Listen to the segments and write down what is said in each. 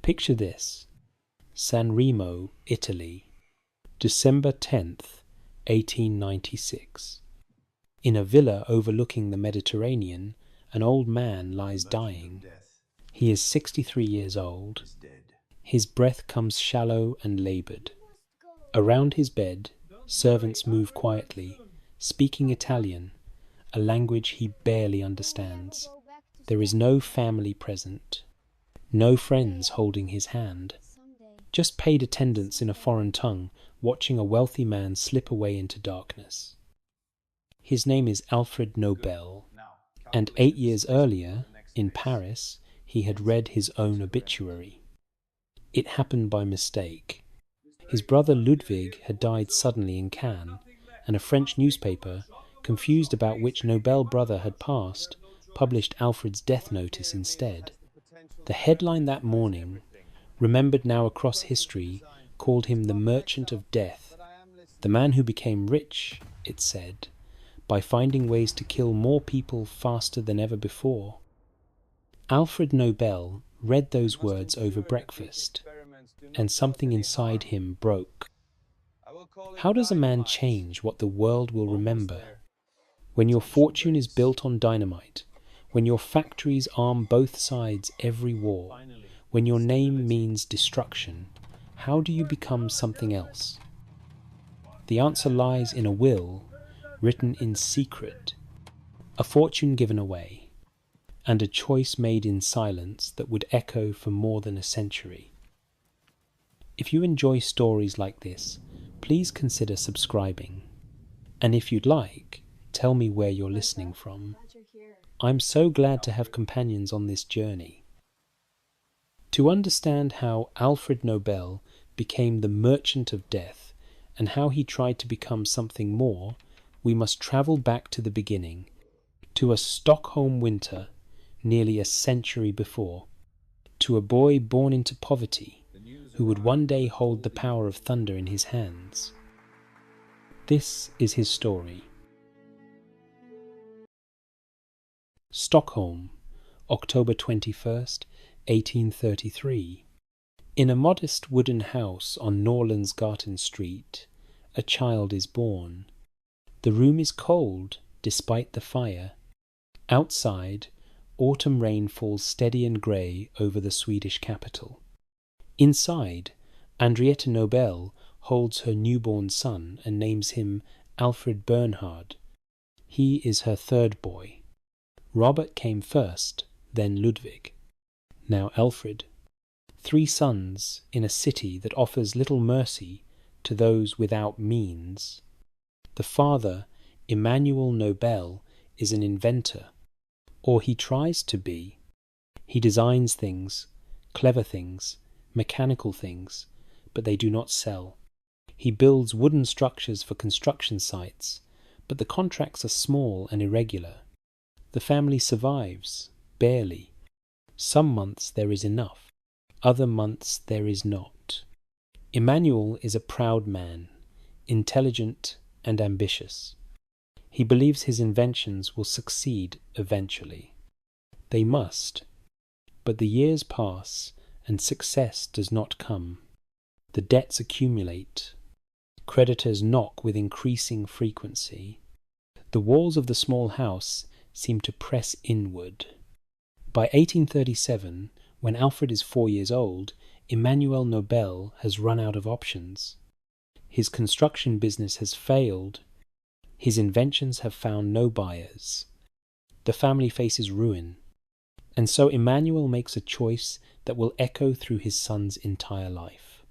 Picture this: San Remo, Italy, December 10th, 1896. In a villa overlooking the Mediterranean, an old man lies dying. He is 63 years old. His breath comes shallow and laboured. Around his bed, servants move quietly, speaking Italian, a language he barely understands. There is no family present, no friends holding his hand. Just paid attendants in a foreign tongue, watching a wealthy man slip away into darkness. His name is Alfred Nobel, and 8 years earlier, in Paris, he had read his own obituary. It happened by mistake. His brother Ludwig had died suddenly in Cannes, and a French newspaper, confused about which Nobel brother had passed, published Alfred's death notice instead. The headline that morning, remembered now across history, called him the Merchant of Death, the man who became rich, it said, by finding ways to kill more people faster than ever before. Alfred Nobel read those words over breakfast, and something inside him broke. How does a man change what the world will remember? When your fortune is built on dynamite, when your factories arm both sides every war, when your name means destruction, how do you become something else? The answer lies in a will written in secret, a fortune given away, and a choice made in silence that would echo for more than a century. If you enjoy stories like this, please consider subscribing. And if you'd like, tell me where you're listening from. I'm so glad to have companions on this journey. To understand how Alfred Nobel became the Merchant of Death and how he tried to become something more, we must travel back to the beginning, to a Stockholm winter nearly a century before, to a boy born into poverty who would one day hold the power of thunder in his hands. This is his story. Stockholm, October 21st, 1833. In a modest wooden house on Norrlandsgatan Street, a child is born. The room is cold, despite the fire. Outside, autumn rain falls steady and grey over the Swedish capital. Inside, Henrietta Nobel holds her newborn son and names him Alfred Bernhard. He is her third boy. Robert came first, then Ludwig. Now Alfred. 3 sons in a city that offers little mercy to those without means. The father, Emanuel Nobel, is an inventor, or he tries to be. He designs things, clever things, mechanical things, but they do not sell. He builds wooden structures for construction sites, but the contracts are small and irregular. The family survives, barely. Some months there is enough, other months there is not. Emanuel is a proud man, intelligent and ambitious. He believes his inventions will succeed eventually. They must, but the years pass and success does not come. The debts accumulate. Creditors knock with increasing frequency. The walls of the small house seem to press inward. By 1837, when Alfred is 4 years old, Emanuel Nobel has run out of options. His construction business has failed. His inventions have found no buyers. The family faces ruin. And so Emanuel makes a choice that will echo through his son's entire life.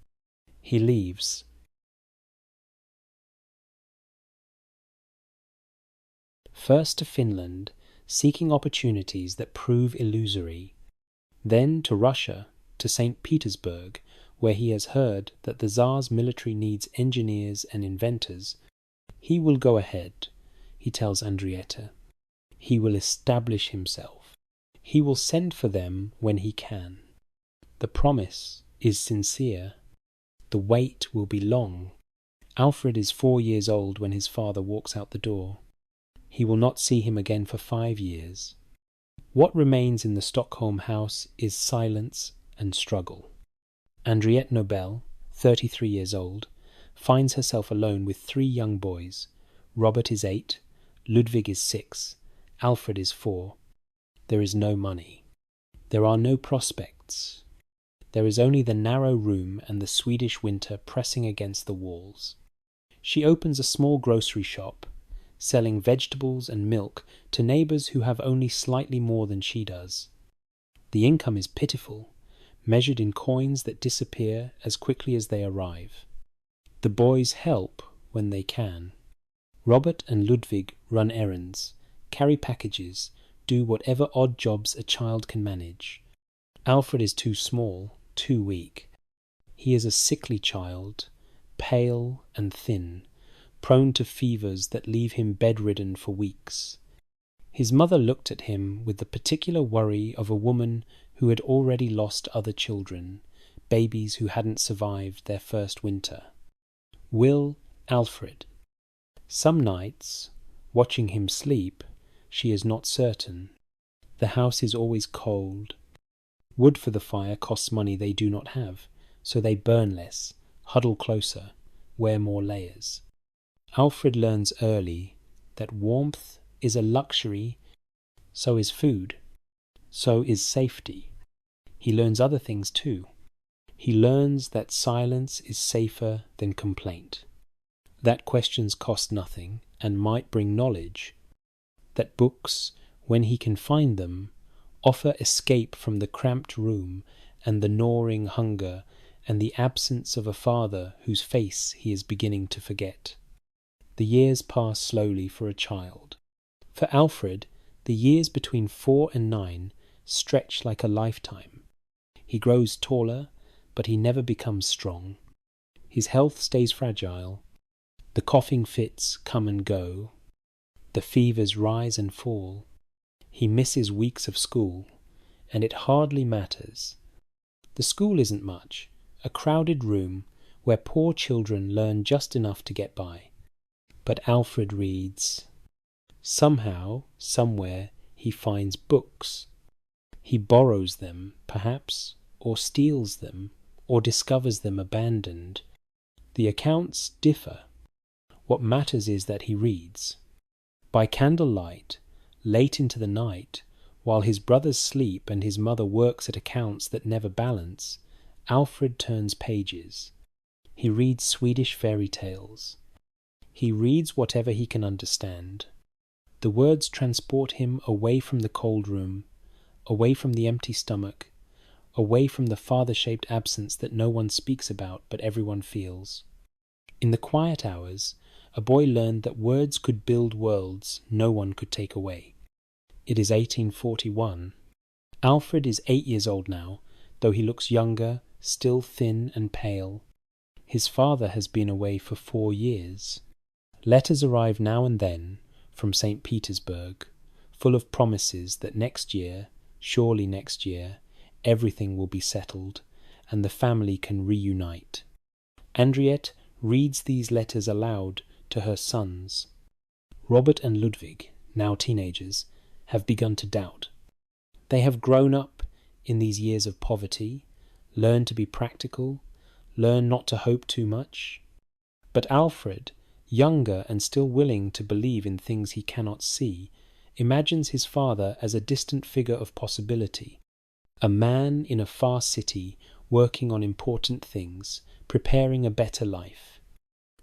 He leaves. First to Finland, seeking opportunities that prove illusory. Then to Russia, to St. Petersburg, where he has heard that the Tsar's military needs engineers and inventors. He will go ahead, he tells Henrietta. He will establish himself. He will send for them when he can. The promise is sincere. The wait will be long. Alfred is 4 years old when his father walks out the door. He will not see him again for 5 years. What remains in the Stockholm house is silence and struggle. Alfred Nobel, 33 years old, finds herself alone with 3 young boys. Robert is 8, Ludwig is 6, Alfred is 4. There is no money. There are no prospects. There is only the narrow room and the Swedish winter pressing against the walls. She opens a small grocery shop, selling vegetables and milk to neighbours who have only slightly more than she does. The income is pitiful, measured in coins that disappear as quickly as they arrive. The boys help when they can. Robert and Ludwig run errands, carry packages, do whatever odd jobs a child can manage. Alfred is too small, too weak. He is a sickly child, pale and thin, prone to fevers that leave him bedridden for weeks. His mother looked at him with the particular worry of a woman who had already lost other children, babies who hadn't survived their first winter. Will Alfred? Some nights, watching him sleep, she is not certain. The house is always cold. Wood for the fire costs money they do not have, so they burn less, huddle closer, wear more layers. Alfred learns early that warmth is a luxury, so is food, so is safety. He learns other things too. He learns that silence is safer than complaint, that questions cost nothing and might bring knowledge, that books, when he can find them, offer escape from the cramped room and the gnawing hunger and the absence of a father whose face he is beginning to forget. The years pass slowly for a child. For Alfred, the years between 4 and 9 stretch like a lifetime. He grows taller, but he never becomes strong. His health stays fragile. The coughing fits come and go. The fevers rise and fall. He misses weeks of school, and it hardly matters. The school isn't much, a crowded room where poor children learn just enough to get by. But Alfred reads. Somehow, somewhere, he finds books. He borrows them, perhaps, or steals them, or discovers them abandoned. The accounts differ. What matters is that he reads. By candlelight, late into the night, while his brothers sleep and his mother works at accounts that never balance, Alfred turns pages. He reads Swedish fairy tales. He reads whatever he can understand. The words transport him away from the cold room, away from the empty stomach, away from the father-shaped absence that no one speaks about but everyone feels. In the quiet hours, a boy learned that words could build worlds no one could take away. It is 1841. Alfred is 8 years old now, though he looks younger, still thin and pale. His father has been away for 4 years. Letters arrive now and then from St. Petersburg, full of promises that next year, surely next year, everything will be settled, and the family can reunite. Andriette reads these letters aloud to her sons. Robert and Ludwig, now teenagers, have begun to doubt. They have grown up in these years of poverty, learned to be practical, learned not to hope too much. But Alfred, younger and still willing to believe in things he cannot see, imagines his father as a distant figure of possibility, a man in a far city working on important things, preparing a better life.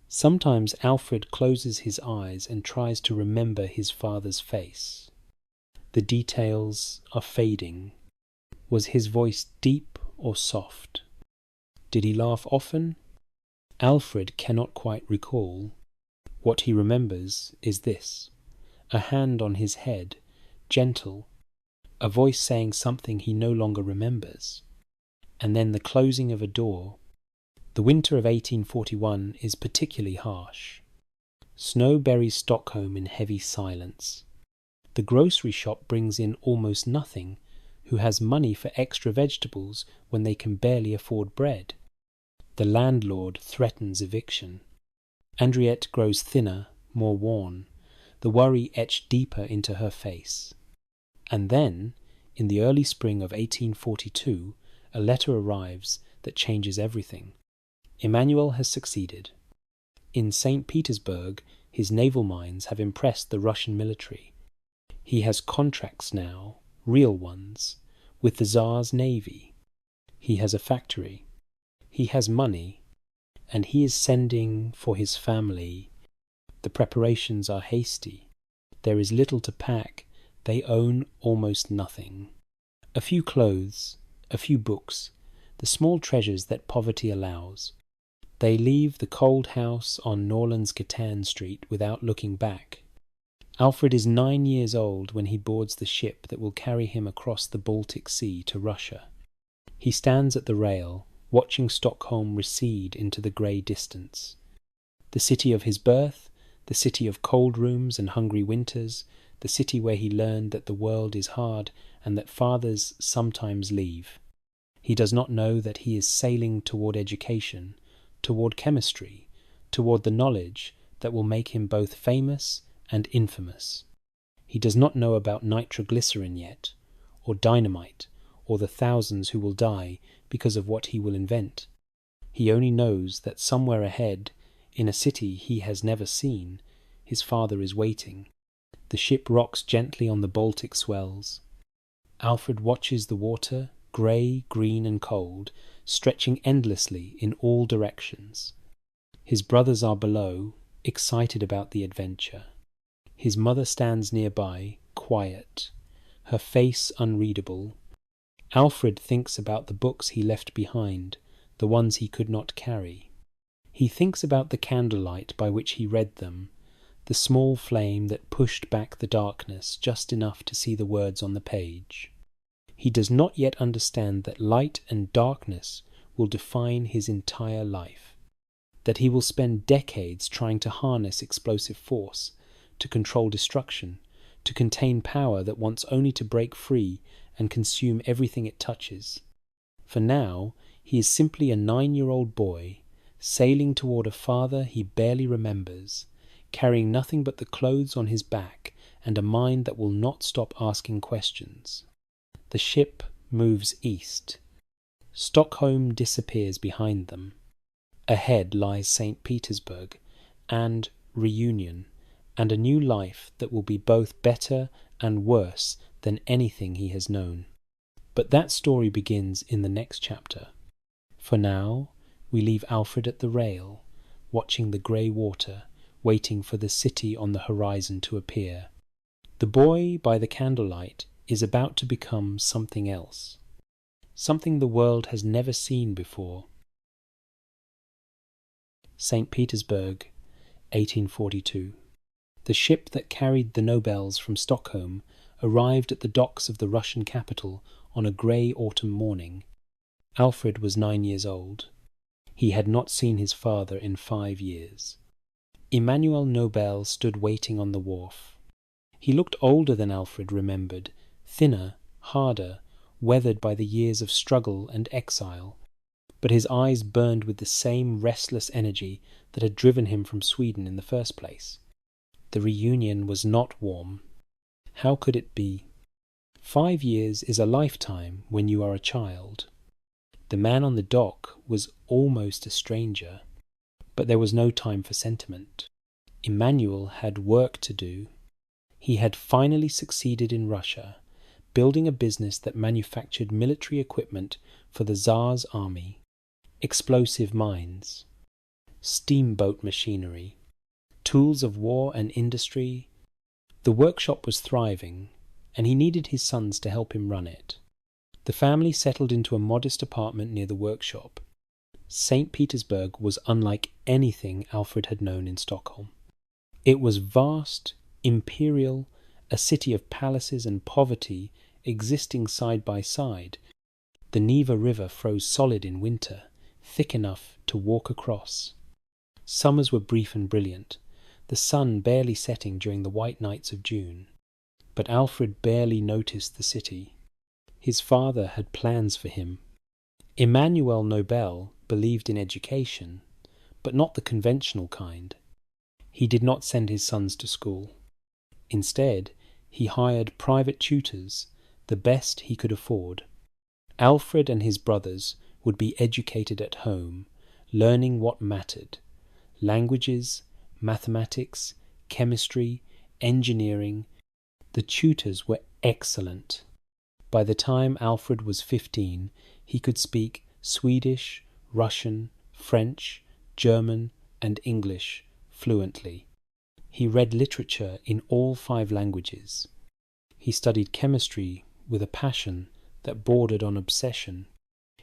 Sometimes Alfred closes his eyes and tries to remember his father's face. The details are fading. Was his voice deep or soft? Did he laugh often? Alfred cannot quite recall. What he remembers is this: a hand on his head, gentle, a voice saying something he no longer remembers, and then the closing of a door. The winter of 1841 is particularly harsh. Snow buries Stockholm in heavy silence. The grocery shop brings in almost nothing. Who has money for extra vegetables when they can barely afford bread? The landlord threatens eviction. Andriette grows thinner, more worn, the worry etched deeper into her face. And then, in the early spring of 1842, a letter arrives that changes everything. Emmanuel has succeeded. In St. Petersburg, his naval mines have impressed the Russian military. He has contracts now, real ones, with the Tsar's navy. He has a factory. He has money. And he is sending for his family. The preparations are hasty. There is little to pack. They own almost nothing. A few clothes, a few books, the small treasures that poverty allows. They leave the cold house on Norlands-Gatan Street without looking back. Alfred is 9 years old when he boards the ship that will carry him across the Baltic Sea to Russia. He stands at the rail, watching Stockholm recede into the grey distance. The city of his birth, the city of cold rooms and hungry winters, the city where he learned that the world is hard and that fathers sometimes leave. He does not know that he is sailing toward education, toward chemistry, toward the knowledge that will make him both famous and infamous. He does not know about nitroglycerin yet, or dynamite, or the thousands who will die because of what he will invent. He only knows that somewhere ahead, in a city he has never seen, his father is waiting. The ship rocks gently on the Baltic swells. Alfred watches the water, grey, green and cold, stretching endlessly in all directions. His brothers are below, excited about the adventure. His mother stands nearby, quiet, her face unreadable. Alfred thinks about the books he left behind, the ones he could not carry. He thinks about the candlelight by which he read them, the small flame that pushed back the darkness just enough to see the words on the page. He does not yet understand that light and darkness will define his entire life, that he will spend decades trying to harness explosive force, to control destruction, to contain power that wants only to break free and consume everything it touches. For now, he is simply a 9-year-old boy, sailing toward a father he barely remembers, carrying nothing but the clothes on his back and a mind that will not stop asking questions. The ship moves east. Stockholm disappears behind them. Ahead lies St. Petersburg, and reunion, and a new life that will be both better and worse than anything he has known. But that story begins in the next chapter. For now, we leave Alfred at the rail, watching the grey water, waiting for the city on the horizon to appear. The boy by the candlelight is about to become something else, something the world has never seen before. St. Petersburg, 1842. The ship that carried the Nobels from Stockholm arrived at the docks of the Russian capital on a grey autumn morning. Alfred was 9 years old. He had not seen his father in 5 years. Emmanuel Nobel stood waiting on the wharf. He looked older than Alfred remembered, thinner, harder, weathered by the years of struggle and exile, but his eyes burned with the same restless energy that had driven him from Sweden in the first place. The reunion was not warm. How could it be? 5 years is a lifetime when you are a child. The man on the dock was almost a stranger, but there was no time for sentiment. Emmanuel had work to do. He had finally succeeded in Russia, building a business that manufactured military equipment for the Tsar's army, explosive mines, steamboat machinery, tools of war and industry. The workshop was thriving, and he needed his sons to help him run it. The family settled into a modest apartment near the workshop. St. Petersburg was unlike anything Alfred had known in Stockholm. It was vast, imperial, a city of palaces and poverty existing side by side. The Neva River froze solid in winter, thick enough to walk across. Summers were brief and brilliant, the sun barely setting during the white nights of June. But Alfred barely noticed the city. His father had plans for him. Emmanuel Nobel believed in education, but not the conventional kind. He did not send his sons to school. Instead, he hired private tutors, the best he could afford. Alfred and his brothers would be educated at home, learning what mattered: languages, mathematics, chemistry, engineering. The tutors were excellent. By the time Alfred was 15, he could speak Swedish, Russian, French, German, and English fluently. He read literature in all 5 languages. He studied chemistry with a passion that bordered on obsession.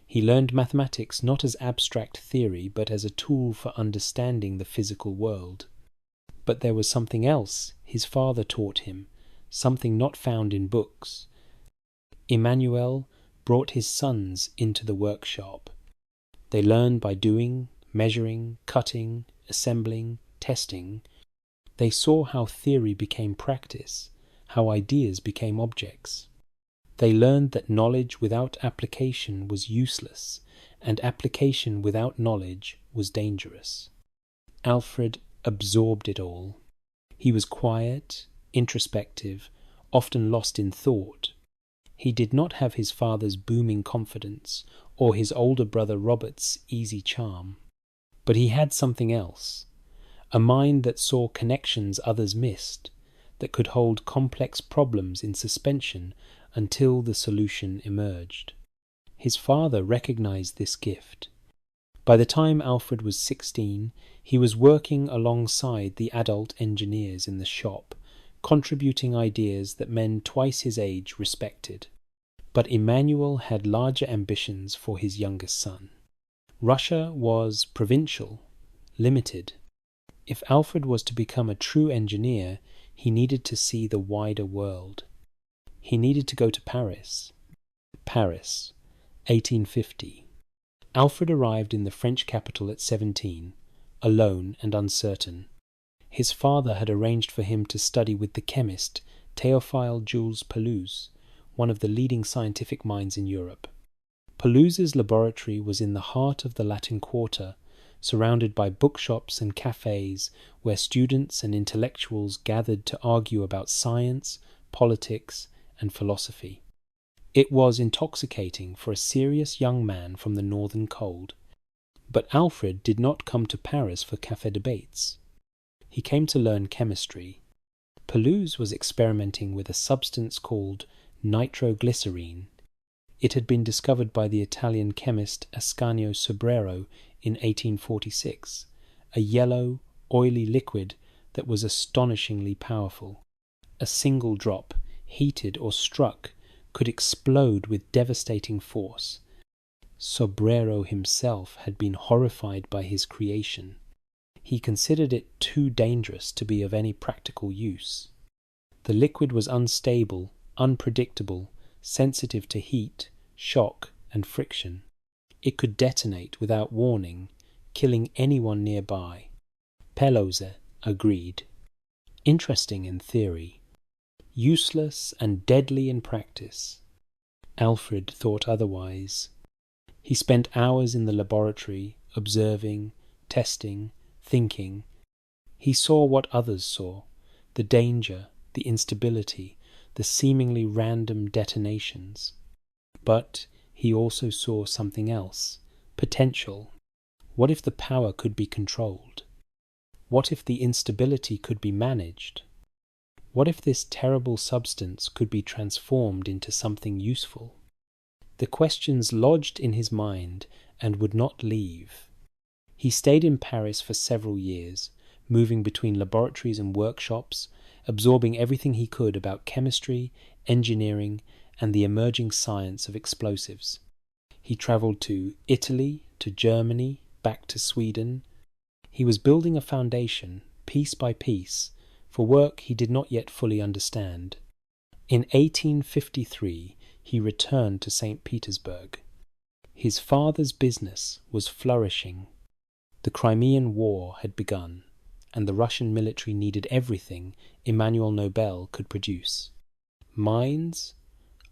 He learned mathematics not as abstract theory, but as a tool for understanding the physical world. But there was something else his father taught him, something not found in books. Emmanuel brought his sons into the workshop. They learned by doing, measuring, cutting, assembling, testing. They saw how theory became practice, how ideas became objects. They learned that knowledge without application was useless, and application without knowledge was dangerous. Alfred absorbed it all. He was quiet, introspective, often lost in thought. He did not have his father's booming confidence or his older brother Robert's easy charm. But he had something else, a mind that saw connections others missed, that could hold complex problems in suspension until the solution emerged. His father recognized this gift. By the time Alfred was 16, he was working alongside the adult engineers in the shop, contributing ideas that men twice his age respected. But Emmanuel had larger ambitions for his youngest son. Russia was provincial, limited. If Alfred was to become a true engineer, he needed to see the wider world. He needed to go to Paris. Paris, 1850. Alfred arrived in the French capital at 17, alone and uncertain. His father had arranged for him to study with the chemist Théophile Jules Pelouse, one of the leading scientific minds in Europe. Pelouse's laboratory was in the heart of the Latin Quarter, surrounded by bookshops and cafes where students and intellectuals gathered to argue about science, politics, and philosophy. It was intoxicating for a serious young man from the northern cold. But Alfred did not come to Paris for café debates. He came to learn chemistry. Pelouse was experimenting with a substance called nitroglycerine. It had been discovered by the Italian chemist Ascanio Sobrero in 1846, a yellow, oily liquid that was astonishingly powerful. A single drop, heated or struck, could explode with devastating force. Sobrero himself had been horrified by his creation. He considered it too dangerous to be of any practical use. The liquid was unstable, unpredictable, sensitive to heat, shock, and friction. It could detonate without warning, killing anyone nearby. Pelouse agreed. Interesting in theory, useless and deadly in practice. Alfred thought otherwise. He spent hours in the laboratory, observing, testing, thinking. He saw what others saw, the danger, the instability, the seemingly random detonations. But he also saw something else, potential. What if the power could be controlled? What if the instability could be managed? What if this terrible substance could be transformed into something useful? The questions lodged in his mind and would not leave. He stayed in Paris for several years, moving between laboratories and workshops, absorbing everything he could about chemistry, engineering, and the emerging science of explosives. He travelled to Italy, to Germany, back to Sweden. He was building a foundation, piece by piece, for work he did not yet fully understand. In 1853, he returned to St. Petersburg. His father's business was flourishing. The Crimean War had begun, and the Russian military needed everything Alfred Nobel could produce. Mines,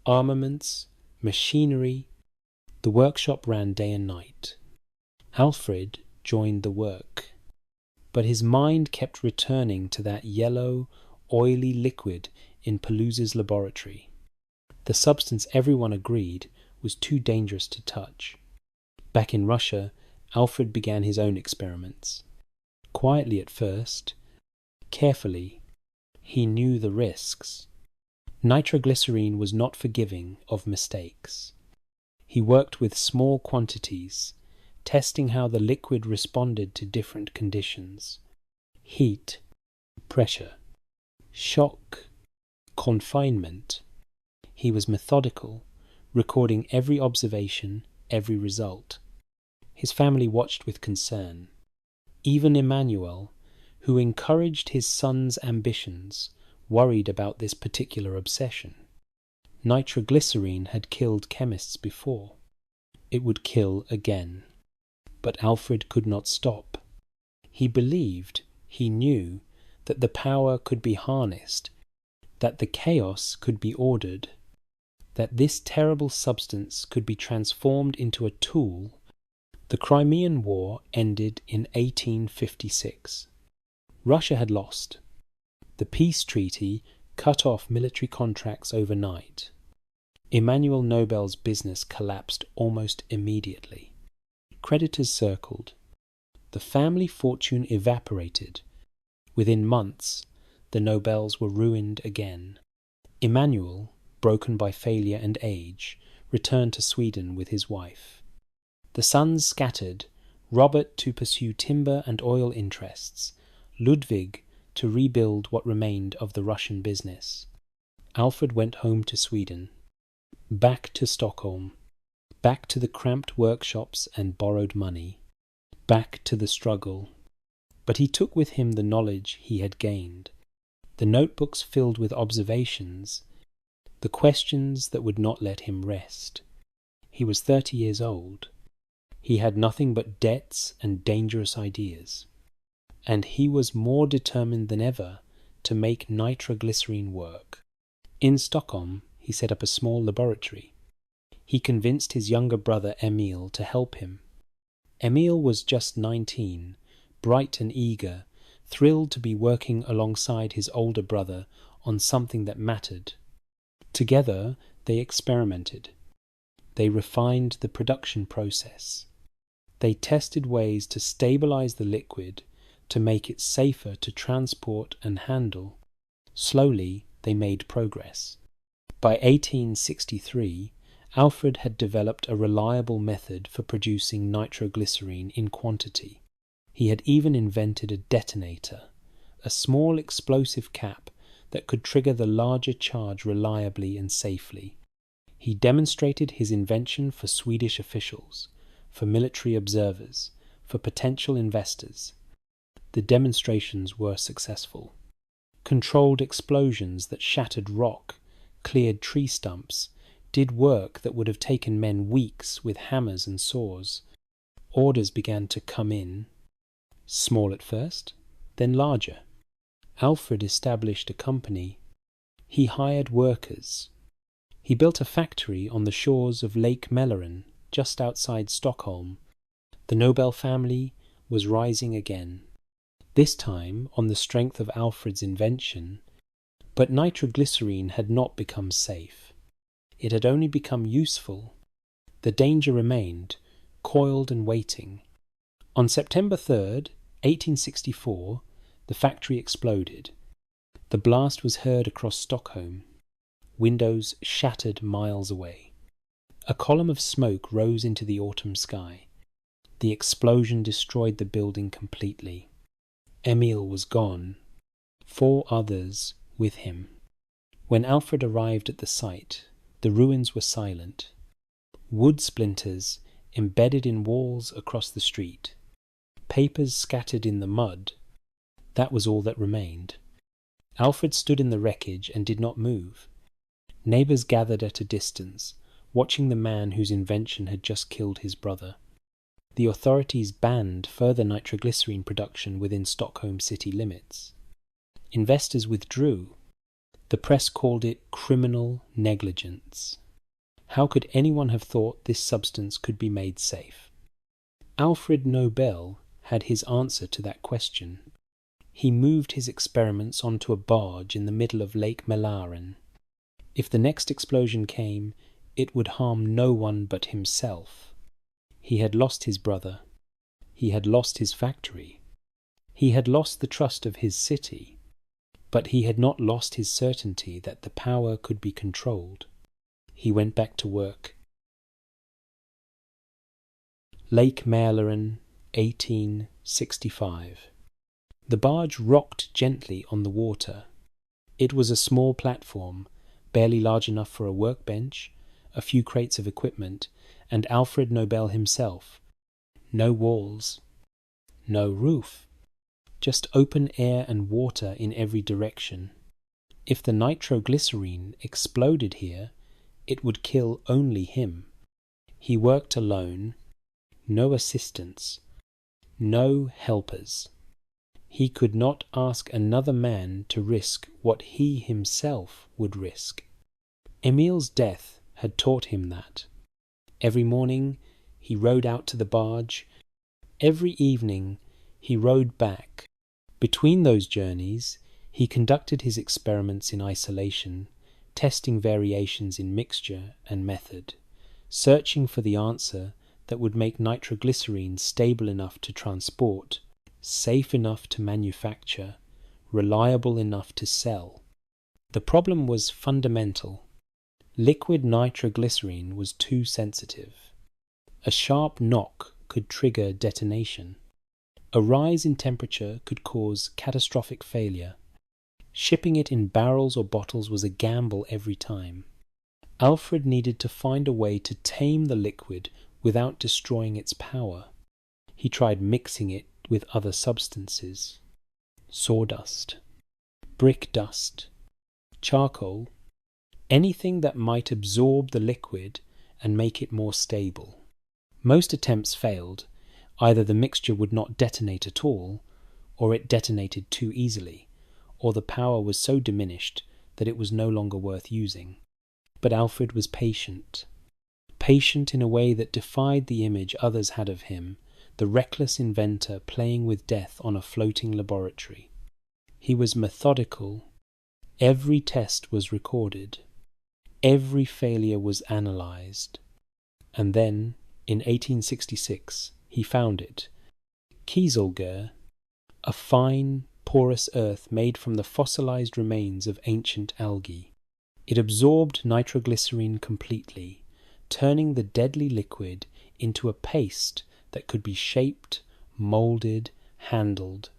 armaments, machinery. The workshop ran day and night. Alfred joined the work. But his mind kept returning to that yellow, oily liquid in Pelouse's laboratory. The substance everyone agreed was too dangerous to touch. Back in Russia, Alfred began his own experiments. Quietly at first, carefully, he knew the risks. Nitroglycerine was not forgiving of mistakes. He worked with small quantities, testing how the liquid responded to different conditions: heat, pressure, shock, confinement. He was methodical, recording every observation, every result. His family watched with concern. Even Emmanuel, who encouraged his son's ambitions, worried about this particular obsession. Nitroglycerine had killed chemists before. It would kill again. But Alfred could not stop. He believed, he knew, that the power could be harnessed, that the chaos could be ordered, that this terrible substance could be transformed into a tool. The Crimean War ended in 1856. Russia had lost. The peace treaty cut off military contracts overnight. Emmanuel Nobel's business collapsed almost immediately. Creditors circled. The family fortune evaporated. Within months, the Nobels were ruined again. Emmanuel, broken by failure and age, returned to Sweden with his wife. The sons scattered, Robert to pursue timber and oil interests, Ludwig to rebuild what remained of the Russian business. Alfred went home to Sweden, back to Stockholm, back to the cramped workshops and borrowed money, back to the struggle. But he took with him the knowledge he had gained, the notebooks filled with observations, the questions that would not let him rest. He was 30 years old. He had nothing but debts and dangerous ideas. And he was more determined than ever to make nitroglycerine work. In Stockholm, he set up a small laboratory. He convinced his younger brother Emil to help him. Emil was just 19, bright and eager, thrilled to be working alongside his older brother on something that mattered. Together, they experimented. They refined the production process. They tested ways to stabilize the liquid, to make it safer to transport and handle. Slowly, they made progress. By 1863, Alfred had developed a reliable method for producing nitroglycerine in quantity. He had even invented a detonator, a small explosive cap that could trigger the larger charge reliably and safely. He demonstrated his invention for Swedish officials, for military observers, for potential investors. The demonstrations were successful. Controlled explosions that shattered rock, cleared tree stumps, did work that would have taken men weeks with hammers and saws. Orders began to come in, small at first, then larger. Alfred established a company. He hired workers. He built a factory on the shores of Lake Mälaren, just outside Stockholm. The Nobel family was rising again. This time on the strength of Alfred's invention, but nitroglycerine had not become safe. It had only become useful. The danger remained, coiled and waiting. On September 3rd, 1864, the factory exploded. The blast was heard across Stockholm. Windows shattered miles away. A column of smoke rose into the autumn sky. The explosion destroyed the building completely. Emil was gone. 4 others with him. When Alfred arrived at the site, the ruins were silent. Wood splinters embedded in walls across the street. Papers scattered in the mud. That was all that remained. Alfred stood in the wreckage and did not move. Neighbours gathered at a distance, watching the man whose invention had just killed his brother. The authorities banned further nitroglycerine production within Stockholm city limits. Investors withdrew. The press called it criminal negligence. How could anyone have thought this substance could be made safe? Alfred Nobel had his answer to that question. He moved his experiments onto a barge in the middle of Lake Mälaren. If the next explosion came, it would harm no one but himself. He had lost his brother. He had lost his factory. He had lost the trust of his city. But he had not lost his certainty that the power could be controlled. He went back to work. Lake Mälaren, 1865. The barge rocked gently on the water. It was a small platform, barely large enough for a workbench, a few crates of equipment, and Alfred Nobel himself. No walls, no roof, just open air and water in every direction. If the nitroglycerine exploded here, it would kill only him. He worked alone, no assistants, no helpers. He could not ask another man to risk what he himself would risk. Emil's death had taught him that. Every morning he rowed out to the barge. Every evening he rowed back. Between those journeys he conducted his experiments in isolation, testing variations in mixture and method, searching for the answer that would make nitroglycerine stable enough to transport, safe enough to manufacture, reliable enough to sell. The problem was fundamental. Liquid nitroglycerine was too sensitive. A sharp knock could trigger detonation. A rise in temperature could cause catastrophic failure. Shipping it in barrels or bottles was a gamble every time. Alfred needed to find a way to tame the liquid without destroying its power. He tried mixing it with other substances. Sawdust, brick dust, charcoal, anything that might absorb the liquid and make it more stable. Most attempts failed. Either the mixture would not detonate at all, or it detonated too easily, or the power was so diminished that it was no longer worth using. But Alfred was patient. Patient in a way that defied the image others had of him, the reckless inventor playing with death on a floating laboratory. He was methodical. Every test was recorded. Every failure was analyzed. And then, in 1866, he found it. Kieselguhr, a fine, porous earth made from the fossilized remains of ancient algae. It absorbed nitroglycerine completely, turning the deadly liquid into a paste that could be shaped, molded, handled.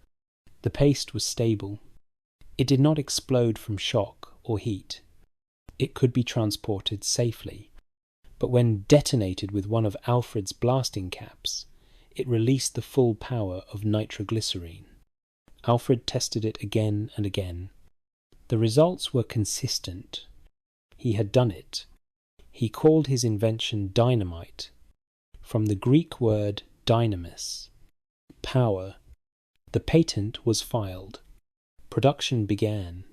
The paste was stable. It did not explode from shock or heat. It could be transported safely. But when detonated with one of Alfred's blasting caps, it released the full power of nitroglycerine. Alfred tested it again and again. The results were consistent. He had done it. He called his invention dynamite, from the Greek word dynamis, power. The patent was filed. Production began.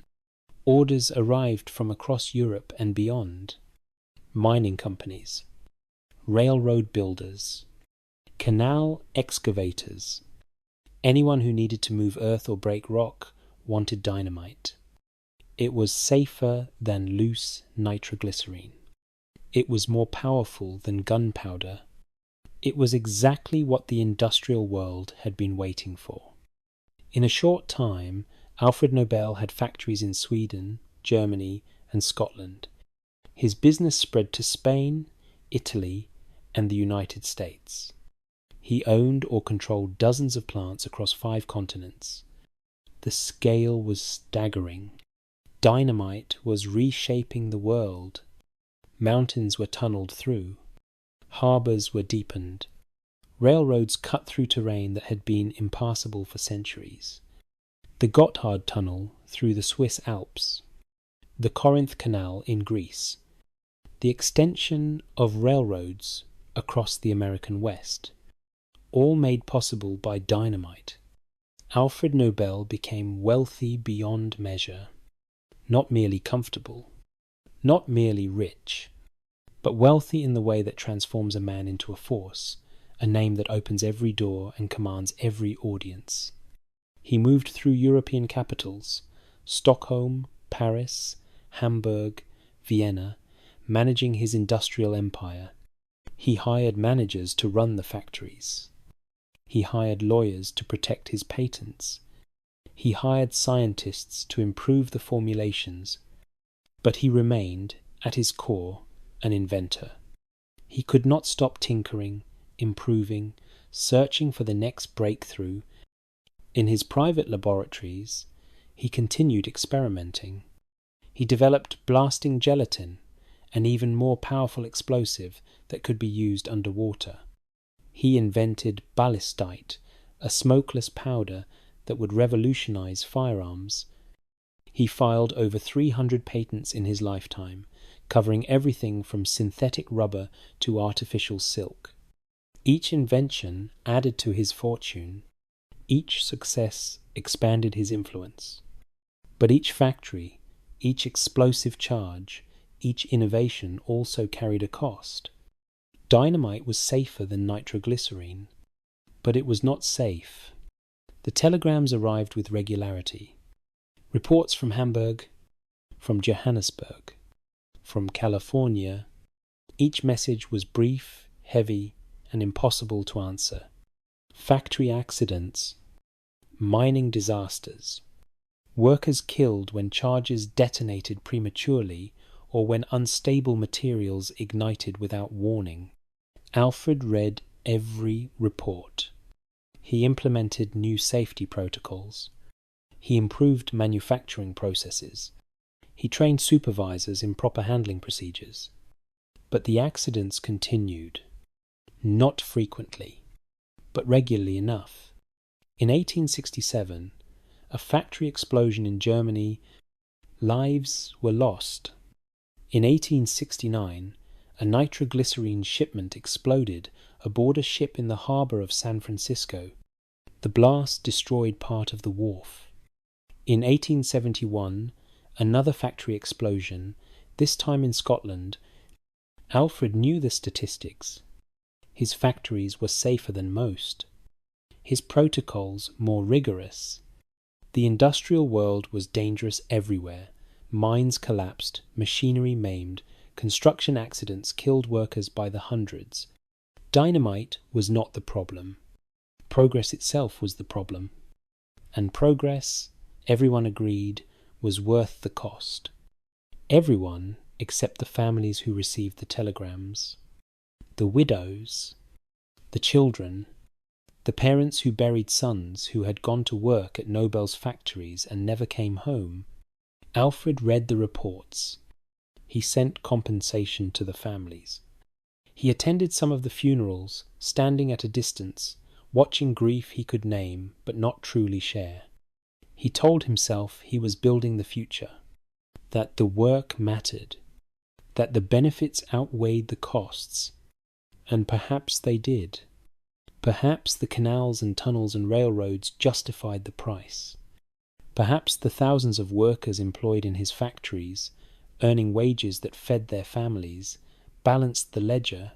Orders arrived from across Europe and beyond. Mining companies, railroad builders, canal excavators. Anyone who needed to move earth or break rock wanted dynamite. It was safer than loose nitroglycerine. It was more powerful than gunpowder. It was exactly what the industrial world had been waiting for. In a short time, Alfred Nobel had factories in Sweden, Germany, and Scotland. His business spread to Spain, Italy, and the United States. He owned or controlled dozens of plants across 5 continents. The scale was staggering. Dynamite was reshaping the world. Mountains were tunneled through. Harbours were deepened. Railroads cut through terrain that had been impassable for centuries. The Gotthard Tunnel through the Swiss Alps. The Corinth Canal in Greece. The extension of railroads across the American West. All made possible by dynamite. Alfred Nobel became wealthy beyond measure. Not merely comfortable. Not merely rich. But wealthy in the way that transforms a man into a force, a name that opens every door and commands every audience. He moved through European capitals, Stockholm, Paris, Hamburg, Vienna, managing his industrial empire. He hired managers to run the factories. He hired lawyers to protect his patents. He hired scientists to improve the formulations, but he remained, at his core, an inventor. He could not stop tinkering, improving, searching for the next breakthrough. In his private laboratories, he continued experimenting. He developed blasting gelatin, an even more powerful explosive that could be used underwater. He invented ballistite, a smokeless powder that would revolutionize firearms. He filed over 300 patents in his lifetime, covering everything from synthetic rubber to artificial silk. Each invention added to his fortune. Each success expanded his influence. But each factory, each explosive charge, each innovation also carried a cost. Dynamite was safer than nitroglycerine, but it was not safe. The telegrams arrived with regularity. Reports from Hamburg, from Johannesburg, from California. Each message was brief, heavy, and impossible to answer. Factory accidents, mining disasters, workers killed when charges detonated prematurely or when unstable materials ignited without warning. Alfred read every report. He implemented new safety protocols. He improved manufacturing processes. He trained supervisors in proper handling procedures. But the accidents continued. Not frequently, but regularly enough. In 1867, a factory explosion in Germany, lives were lost. In 1869, a nitroglycerine shipment exploded aboard a ship in the harbour of San Francisco. The blast destroyed part of the wharf. In 1871, another factory explosion, this time in Scotland. Alfred knew the statistics. His factories were safer than most. His protocols more rigorous. The industrial world was dangerous everywhere. Mines collapsed, machinery maimed, construction accidents killed workers by the hundreds. Dynamite was not the problem. Progress itself was the problem. And progress, everyone agreed, was worth the cost. Everyone except the families who received the telegrams. The widows, the children, the parents who buried sons who had gone to work at Nobel's factories and never came home. Alfred read the reports. He sent compensation to the families. He attended some of the funerals, standing at a distance, watching grief he could name but not truly share. He told himself he was building the future, that the work mattered, that the benefits outweighed the costs, and perhaps they did. Perhaps the canals and tunnels and railroads justified the price. Perhaps the thousands of workers employed in his factories, earning wages that fed their families, balanced the ledger,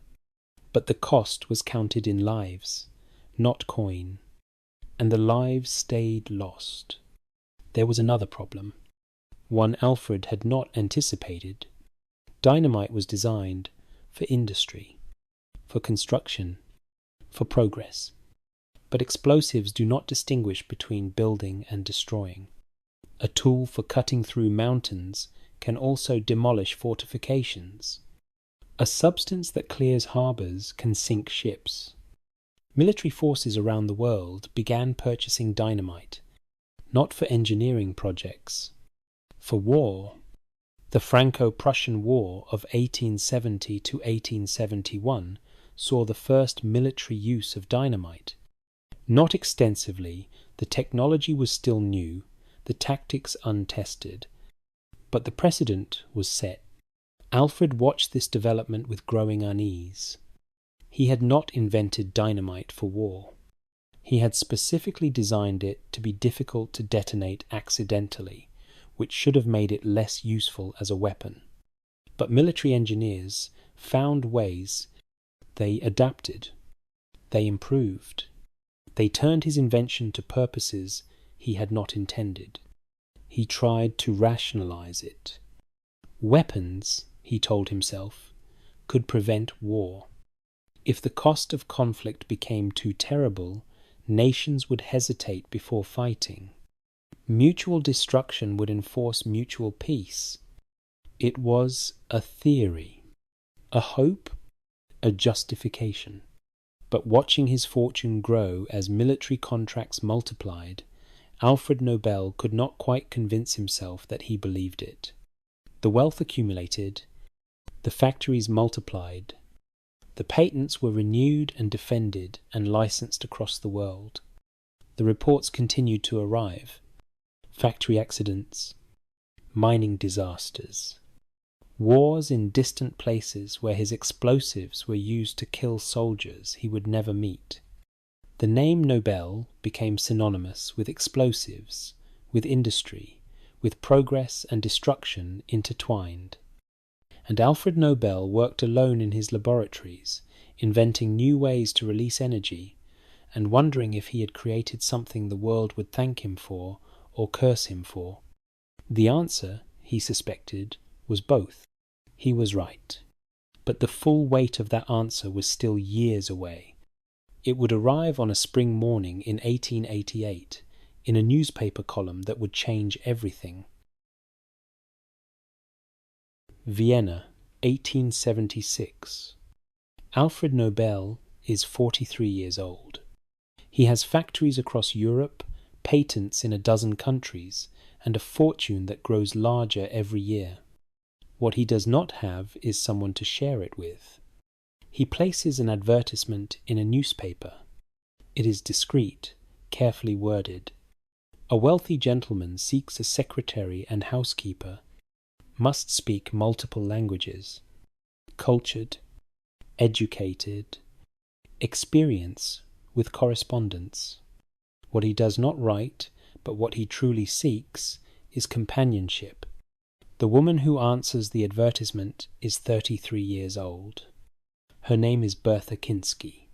but the cost was counted in lives, not coin, and the lives stayed lost. There was another problem, one Alfred had not anticipated. Dynamite was designed for industry, for construction, for progress. But explosives do not distinguish between building and destroying. A tool for cutting through mountains can also demolish fortifications. A substance that clears harbours can sink ships. Military forces around the world began purchasing dynamite, not for engineering projects, for war. The Franco-Prussian War of 1870 to 1871 saw the first military use of dynamite. Not extensively, the technology was still new, the tactics untested, but the precedent was set. Alfred watched this development with growing unease. He had not invented dynamite for war. He had specifically designed it to be difficult to detonate accidentally, which should have made it less useful as a weapon. But military engineers found ways. They adapted. They improved. They turned his invention to purposes he had not intended. He tried to rationalize it. Weapons, he told himself, could prevent war. If the cost of conflict became too terrible, nations would hesitate before fighting. Mutual destruction would enforce mutual peace. It was a theory, a hope, a justification. But watching his fortune grow as military contracts multiplied, Alfred Nobel could not quite convince himself that he believed it. The wealth accumulated, the factories multiplied, the patents were renewed and defended and licensed across the world. The reports continued to arrive. Factory accidents, mining disasters, wars in distant places where his explosives were used to kill soldiers he would never meet. The name Nobel became synonymous with explosives, with industry, with progress and destruction intertwined. And Alfred Nobel worked alone in his laboratories, inventing new ways to release energy, and wondering if he had created something the world would thank him for or curse him for. The answer, he suspected, was both. He was right. But the full weight of that answer was still years away. It would arrive on a spring morning in 1888, in a newspaper column that would change everything. Vienna, 1876. Alfred Nobel is 43 years old. He has factories across Europe, patents in a dozen countries, and a fortune that grows larger every year. What he does not have is someone to share it with. He places an advertisement in a newspaper. It is discreet, carefully worded. A wealthy gentleman seeks a secretary and housekeeper, must speak multiple languages, cultured, educated, experience with correspondence. What he does not write, but what he truly seeks, is companionship. The woman who answers the advertisement is 33 years old. Her name is Bertha Kinsky.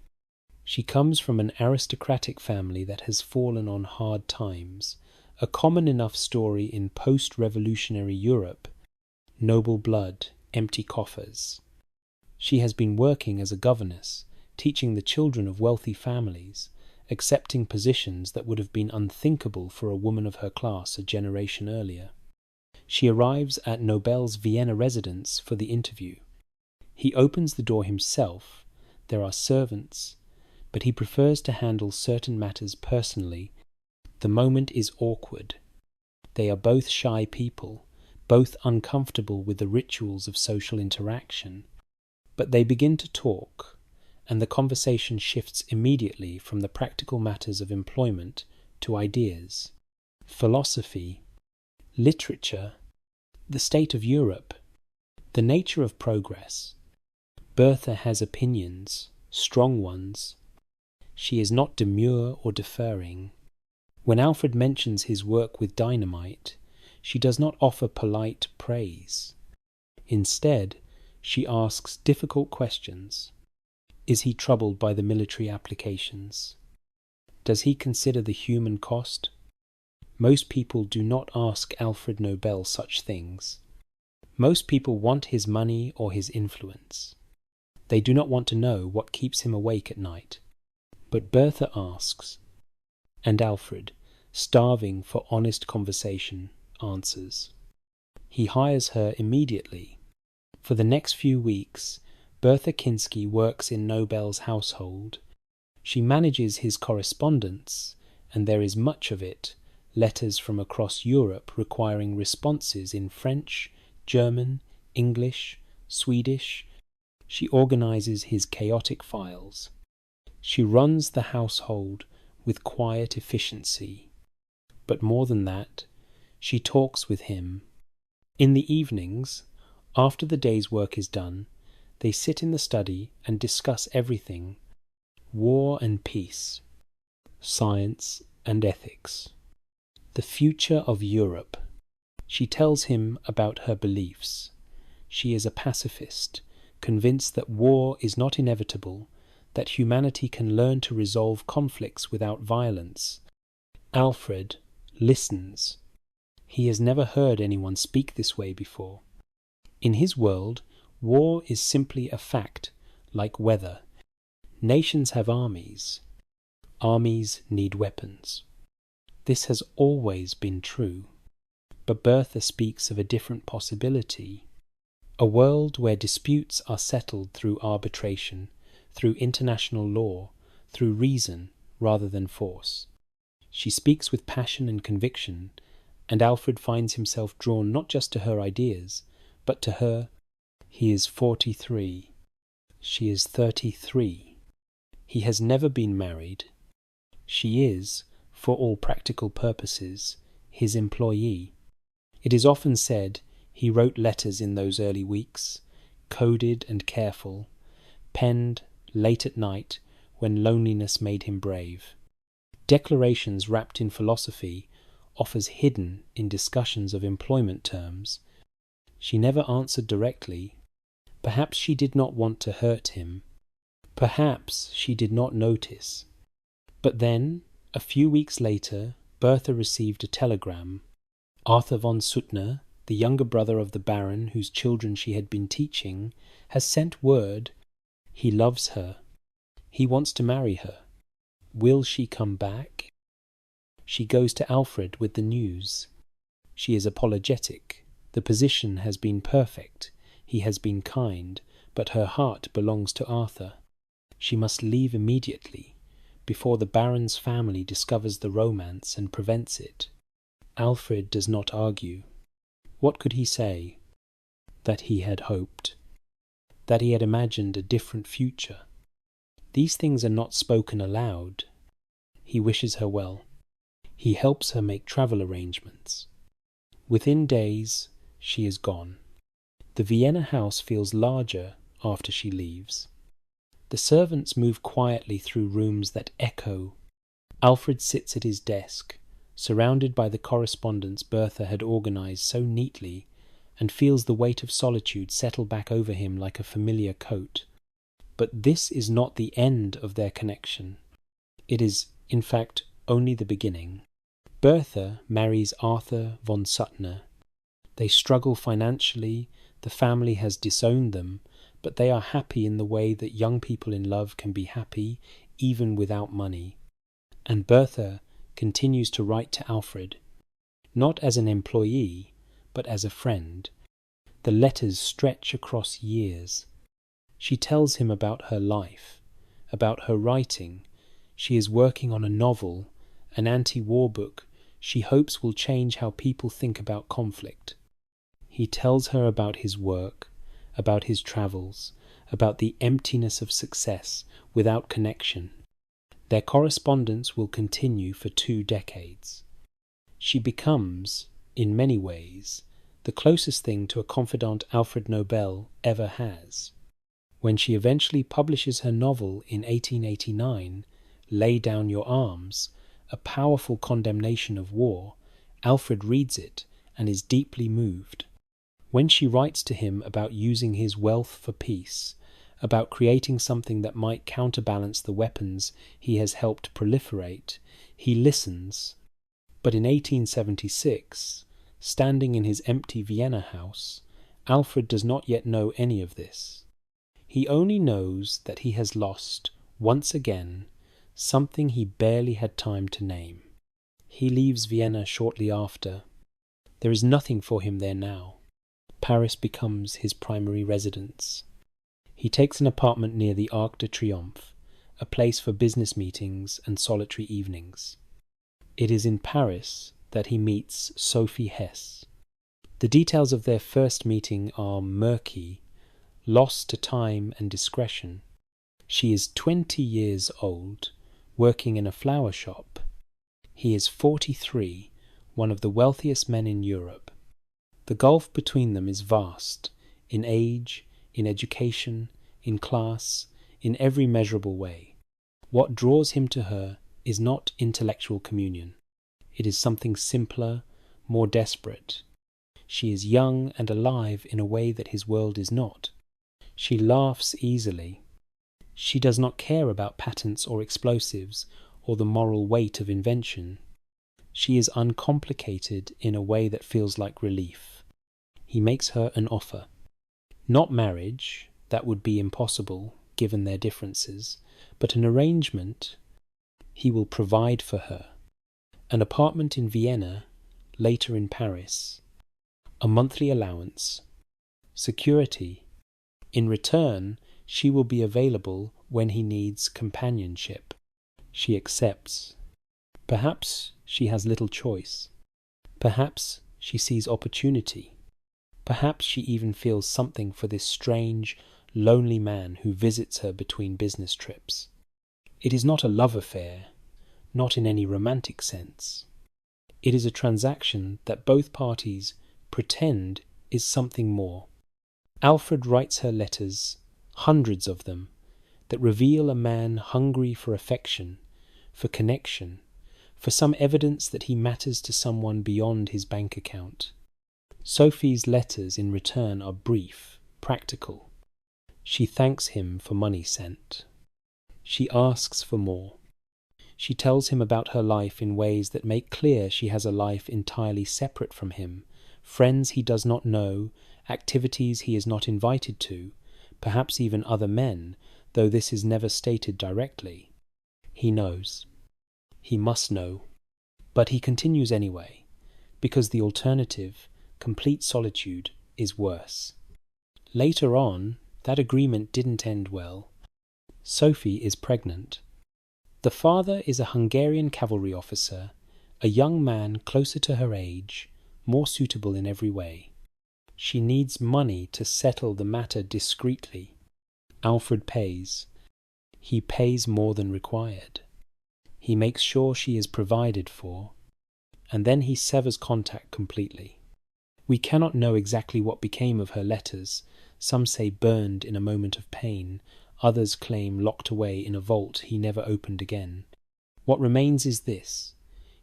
She comes from an aristocratic family that has fallen on hard times, a common enough story in post-revolutionary Europe. Noble blood, empty coffers. She has been working as a governess, teaching the children of wealthy families, accepting positions that would have been unthinkable for a woman of her class a generation earlier. She arrives at Nobel's Vienna residence for the interview. He opens the door himself. There are servants, but he prefers to handle certain matters personally. The moment is awkward. They are both shy people, both uncomfortable with the rituals of social interaction. But they begin to talk, and the conversation shifts immediately from the practical matters of employment to ideas, philosophy, literature, the state of Europe, the nature of progress. Bertha has opinions, strong ones. She is not demure or deferring. When Alfred mentions his work with dynamite, she does not offer polite praise. Instead, she asks difficult questions. Is he troubled by the military applications? Does he consider the human cost? Most people do not ask Alfred Nobel such things. Most people want his money or his influence. They do not want to know what keeps him awake at night. But Bertha asks, and Alfred, starving for honest conversation, answers. He hires her immediately. For the next few weeks, Bertha Kinsky works in Nobel's household. She manages his correspondence, and there is much of it, letters from across Europe requiring responses in French, German, English, Swedish. She organizes his chaotic files. She runs the household with quiet efficiency. But more than that, she talks with him. In the evenings, after the day's work is done, they sit in the study and discuss everything: war and peace, science and ethics, the future of Europe. She tells him about her beliefs. She is a pacifist, convinced that war is not inevitable, that humanity can learn to resolve conflicts without violence. Alfred listens. He has never heard anyone speak this way before. In his world, war is simply a fact, like weather. Nations have armies. Armies need weapons. This has always been true. But Bertha speaks of a different possibility. A world where disputes are settled through arbitration, through international law, through reason rather than force. She speaks with passion and conviction, and Alfred finds himself drawn not just to her ideas, but to her. He is 43. She is 33. He has never been married. She is, for all practical purposes, his employee. It is often said he wrote letters in those early weeks, coded and careful, penned late at night when loneliness made him brave. Declarations wrapped in philosophy, offers hidden in discussions of employment terms. She never answered directly. Perhaps she did not want to hurt him. Perhaps she did not notice. But then, a few weeks later, Bertha received a telegram. Arthur von Suttner, the younger brother of the Baron whose children she had been teaching, has sent word. He loves her. He wants to marry her. Will she come back? She goes to Alfred with the news. She is apologetic. The position has been perfect. He has been kind, but her heart belongs to Arthur. She must leave immediately, before the Baron's family discovers the romance and prevents it. Alfred does not argue. What could he say? That he had hoped. That he had imagined a different future. These things are not spoken aloud. He wishes her well. He helps her make travel arrangements. Within days, she is gone. The Vienna house feels larger after she leaves. The servants move quietly through rooms that echo. Alfred sits at his desk, surrounded by the correspondence Bertha had organized so neatly, and feels the weight of solitude settle back over him like a familiar coat. But this is not the end of their connection. It is, in fact, only the beginning. Bertha marries Arthur von Suttner. They struggle financially, the family has disowned them, but they are happy in the way that young people in love can be happy even without money. And Bertha continues to write to Alfred, not as an employee, but as a friend. The letters stretch across years. She tells him about her life, about her writing. She is working on a novel, an anti-war book she hopes will change how people think about conflict. He tells her about his work, about his travels, about the emptiness of success without connection. Their correspondence will continue for 2 decades. She becomes, in many ways, the closest thing to a confidant Alfred Nobel ever has. When she eventually publishes her novel in 1889, Lay Down Your Arms, a powerful condemnation of war, Alfred reads it and is deeply moved. When she writes to him about using his wealth for peace, about creating something that might counterbalance the weapons he has helped proliferate, he listens. But in 1876, standing in his empty Vienna house, Alfred does not yet know any of this. He only knows that he has lost, once again, something he barely had time to name. He leaves Vienna shortly after. There is nothing for him there now. Paris becomes his primary residence. He takes an apartment near the Arc de Triomphe, a place for business meetings and solitary evenings. It is in Paris that he meets Sophie Hess. The details of their first meeting are murky, lost to time and discretion. She is 20 years old, working in a flower shop. He is 43, one of the wealthiest men in Europe. The gulf between them is vast, in age, in education, in class, in every measurable way. What draws him to her is not intellectual communion. It is something simpler, more desperate. She is young and alive in a way that his world is not. She laughs easily. She does not care about patents or explosives or the moral weight of invention. She is uncomplicated in a way that feels like relief. He makes her an offer. Not marriage, that would be impossible given their differences, but an arrangement. He will provide for her. An apartment in Vienna, later in Paris. A monthly allowance. Security. In return, she will be available when he needs companionship. She accepts. Perhaps she has little choice. Perhaps she sees opportunity. Perhaps she even feels something for this strange, lonely man who visits her between business trips. It is not a love affair, not in any romantic sense. It is a transaction that both parties pretend is something more. Alfred writes her letters, hundreds of them, that reveal a man hungry for affection, for connection, for some evidence that he matters to someone beyond his bank account. Sophie's letters in return are brief, practical. She thanks him for money sent. She asks for more. She tells him about her life in ways that make clear she has a life entirely separate from him, friends he does not know, activities he is not invited to, perhaps even other men, though this is never stated directly. He knows. He must know. But he continues anyway, because the alternative, complete solitude, is worse. Later on, that agreement didn't end well. Sophie is pregnant. The father is a Hungarian cavalry officer, a young man closer to her age, more suitable in every way. She needs money to settle the matter discreetly. Alfred pays. He pays more than required. He makes sure she is provided for, and then he severs contact completely. We cannot know exactly what became of her letters. Some say burned in a moment of pain, others claim locked away in a vault he never opened again. What remains is this.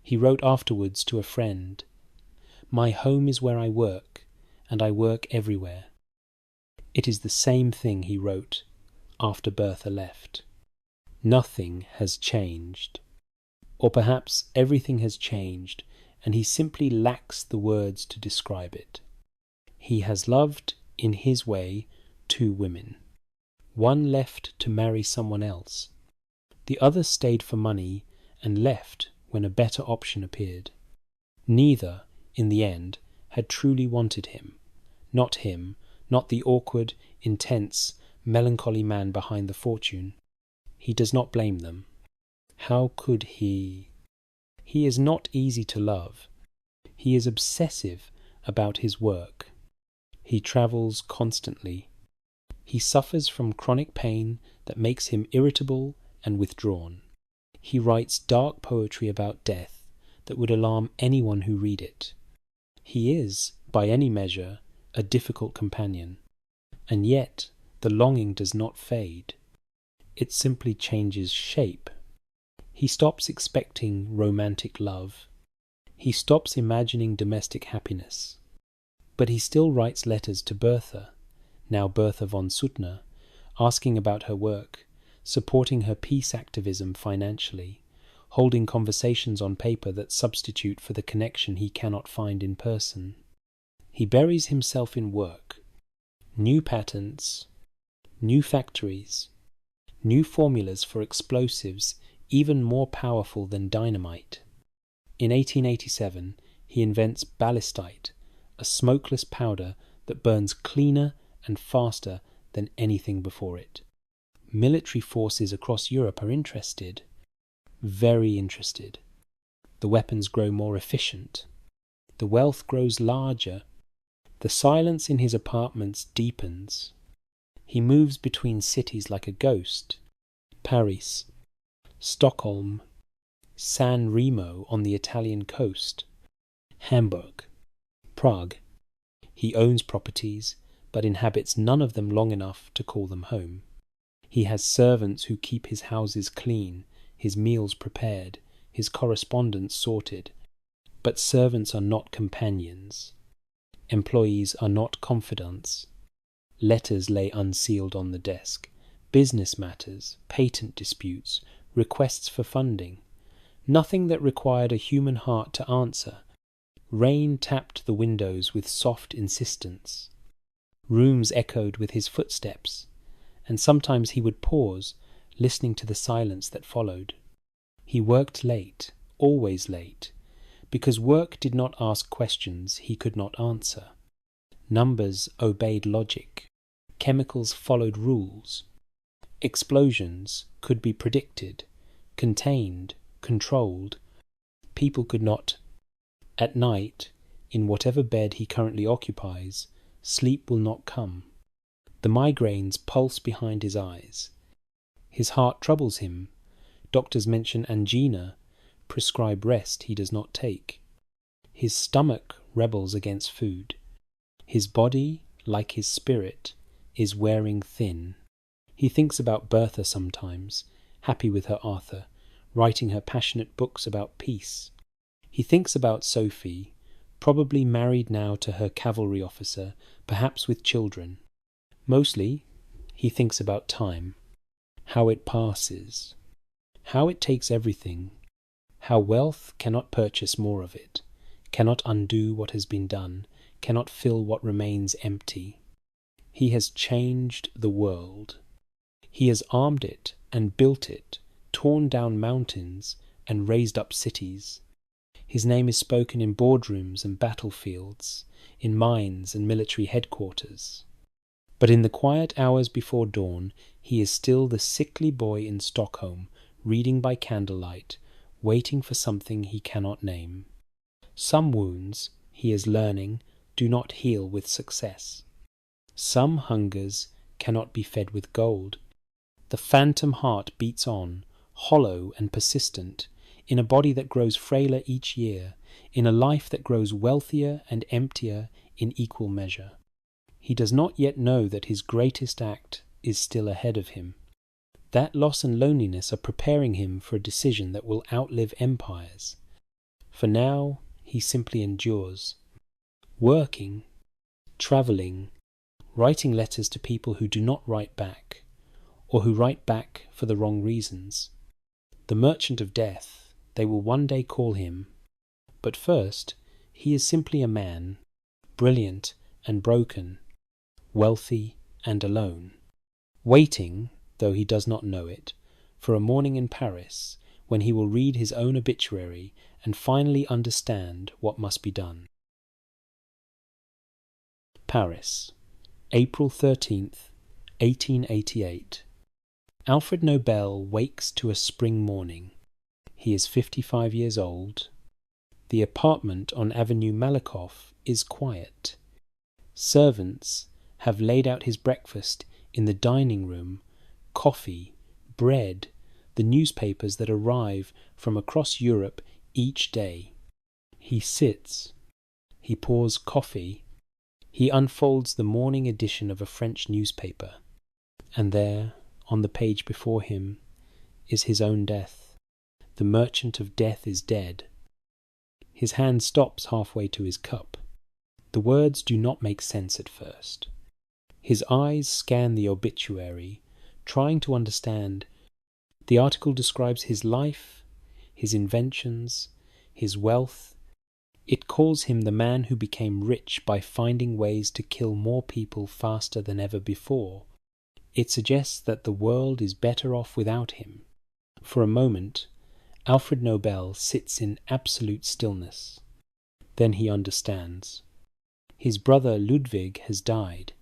He wrote afterwards to a friend, "My home is where I work, and I work everywhere." It is the same thing he wrote after Bertha left. Nothing has changed. Or perhaps everything has changed, and he simply lacks the words to describe it. He has loved, in his way, 2 women. One left to marry someone else. The other stayed for money and left when a better option appeared. Neither, in the end, had truly wanted him. Not him, not the awkward, intense, melancholy man behind the fortune. He does not blame them. How could he? He is not easy to love. He is obsessive about his work. He travels constantly. He suffers from chronic pain that makes him irritable and withdrawn. He writes dark poetry about death that would alarm anyone who read it. He is, by any measure, a difficult companion, and yet the longing does not fade. It simply changes shape. He stops expecting romantic love. He stops imagining domestic happiness. But he still writes letters to Bertha, now Bertha von Suttner, asking about her work, supporting her peace activism financially, holding conversations on paper that substitute for the connection he cannot find in person. He buries himself in work. New patents, new factories, new formulas for explosives even more powerful than dynamite. In 1887, he invents ballistite, a smokeless powder that burns cleaner and faster than anything before it. Military forces across Europe are interested, very interested. The weapons grow more efficient. The wealth grows larger. The silence in his apartments deepens. He moves between cities like a ghost. Paris, Stockholm, San Remo on the Italian coast, Hamburg, Prague. He owns properties, but inhabits none of them long enough to call them home. He has servants who keep his houses clean, his meals prepared, his correspondence sorted. But servants are not companions. Employees are not confidants. Letters lay unsealed on the desk. Business matters, patent disputes, requests for funding. Nothing that required a human heart to answer. Rain tapped the windows with soft insistence. Rooms echoed with his footsteps, and sometimes he would pause, listening to the silence that followed. He worked late, always late, because work did not ask questions he could not answer. Numbers obeyed logic. Chemicals followed rules. Explosions could be predicted, contained, controlled. People could not. At night, in whatever bed he currently occupies, sleep will not come. The migraines pulse behind his eyes. His heart troubles him. Doctors mention angina, prescribe rest he does not take. His stomach rebels against food. His body, like his spirit, is wearing thin. He thinks about Bertha sometimes, happy with her Arthur, writing her passionate books about peace. He thinks about Sophie, probably married now to her cavalry officer, perhaps with children. Mostly, he thinks about time, how it passes, how it takes everything, how wealth cannot purchase more of it, cannot undo what has been done, cannot fill what remains empty. He has changed the world. He has armed it and built it, torn down mountains and raised up cities. His name is spoken in boardrooms and battlefields, in mines and military headquarters. But in the quiet hours before dawn, he is still the sickly boy in Stockholm, reading by candlelight, waiting for something he cannot name. Some wounds, he is learning, do not heal with success. Some hungers cannot be fed with gold. The phantom heart beats on, hollow and persistent, in a body that grows frailer each year, in a life that grows wealthier and emptier in equal measure. He does not yet know that his greatest act is still ahead of him. That loss and loneliness are preparing him for a decision that will outlive empires. For now, he simply endures. Working, travelling, writing letters to people who do not write back, or who write back for the wrong reasons. The merchant of death, they will one day call him. But first, he is simply a man, brilliant and broken, wealthy and alone, waiting, though he does not know it, for a morning in Paris when he will read his own obituary and finally understand what must be done. Paris, April 13th, 1888. Alfred Nobel wakes to a spring morning. He is 55 years old. The apartment on Avenue Malakoff is quiet. Servants have laid out his breakfast in the dining room, coffee, bread, the newspapers that arrive from across Europe each day. He sits. He pours coffee. He unfolds the morning edition of a French newspaper. And there, on the page before him, is his own death. The merchant of death is dead. His hand stops halfway to his cup. The words do not make sense at first. His eyes scan the obituary, trying to understand. The article describes his life, his inventions, his wealth. It calls him the man who became rich by finding ways to kill more people faster than ever before. It suggests that the world is better off without him. For a moment, Alfred Nobel sits in absolute stillness. Then he understands. His brother Ludwig has died.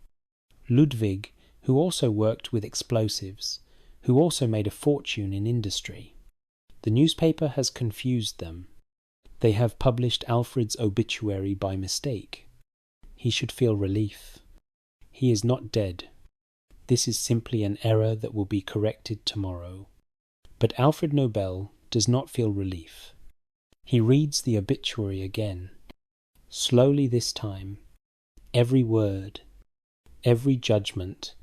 Ludwig, who also worked with explosives, who also made a fortune in industry. The newspaper has confused them. They have published Alfred's obituary by mistake. He should feel relief. He is not dead. This is simply an error that will be corrected tomorrow. But Alfred Nobel does not feel relief. He reads the obituary again. Slowly this time, every word, every judgment,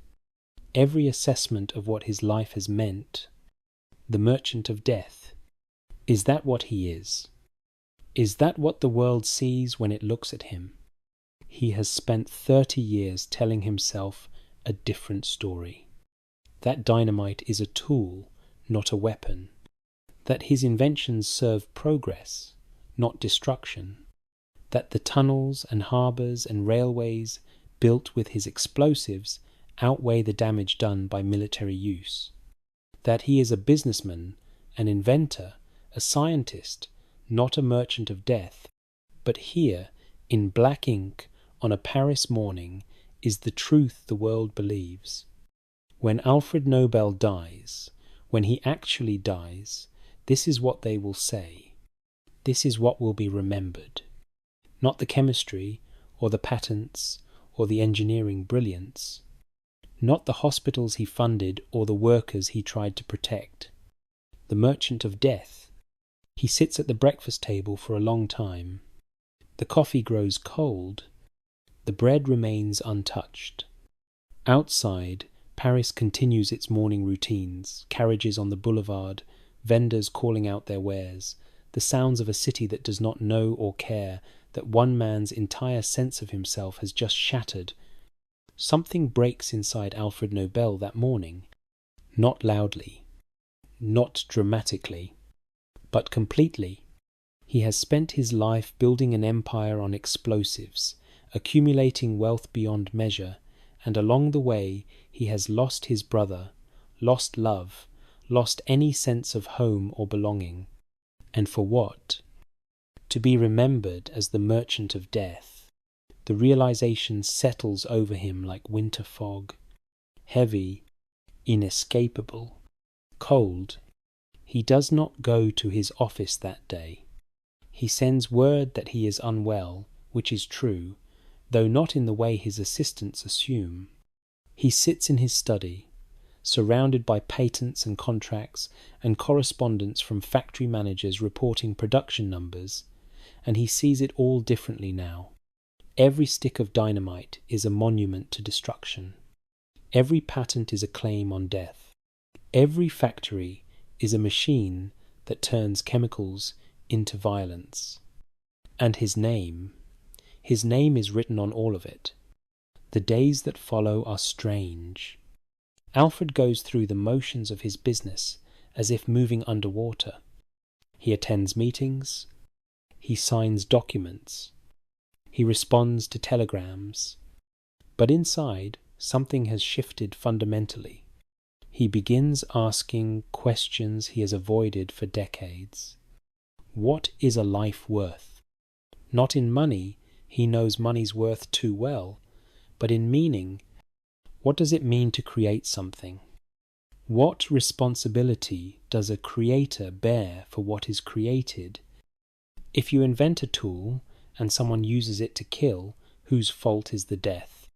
every assessment of what his life has meant. The merchant of death. Is that what he is? Is that what the world sees when it looks at him? He has spent 30 years telling himself a different story. That dynamite is a tool, not a weapon. That his inventions serve progress, not destruction. That the tunnels and harbours and railways built with his explosives outweigh the damage done by military use. that he is a businessman, an inventor, a scientist, not a merchant of death. But here, in black ink, on a Paris morning, is the truth the world believes. When Alfred Nobel dies, when he actually dies, this is what they will say. This is what will be remembered. Not the chemistry, or the patents, or the engineering brilliance. Not the hospitals he funded, or the workers he tried to protect. The merchant of death. He sits at the breakfast table for a long time. The coffee grows cold. The bread remains untouched. Outside, Paris continues its morning routines, carriages on the boulevard, vendors calling out their wares, the sounds of a city that does not know or care that one man's entire sense of himself has just shattered. Something breaks inside Alfred Nobel that morning, not loudly, not dramatically, but completely. He has spent his life building an empire on explosives, accumulating wealth beyond measure, and along the way he has lost his brother, lost love, lost any sense of home or belonging. And for what? To be remembered as the merchant of death. The realization settles over him like winter fog, heavy, inescapable, cold. He does not go to his office that day. He sends word that he is unwell, which is true, though not in the way his assistants assume. He sits in his study, surrounded by patents and contracts and correspondence from factory managers reporting production numbers, and he sees it all differently now. Every stick of dynamite is a monument to destruction. Every patent is a claim on death. Every factory is a machine that turns chemicals into violence. And his name is written on all of it. The days that follow are strange. Alfred goes through the motions of his business as if moving underwater. He attends meetings. He signs documents. He responds to telegrams. But inside, something has shifted fundamentally. He begins asking questions he has avoided for decades. What is a life worth? Not in money, he knows money's worth too well, but in meaning. What does it mean to create something? What responsibility does a creator bear for what is created? If you invent a tool and someone uses it to kill, whose fault is the death?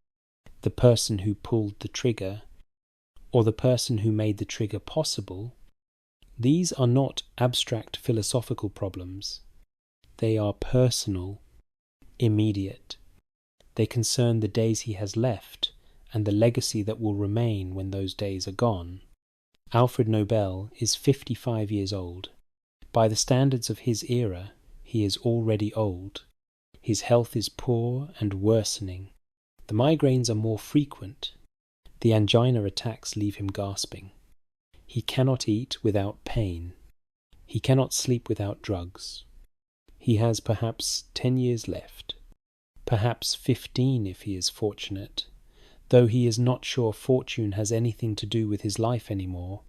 The person who pulled the trigger, or the person who made the trigger possible? These are not abstract philosophical problems. They are personal, immediate. They concern the days he has left, and the legacy that will remain when those days are gone. Alfred Nobel is 55 years old. By the standards of his era, he is already old. His health is poor and worsening. The migraines are more frequent. The angina attacks leave him gasping. He cannot eat without pain. He cannot sleep without drugs. He has perhaps 10 years left. Perhaps 15 if he is fortunate, though he is not sure fortune has anything to do with his life anymore.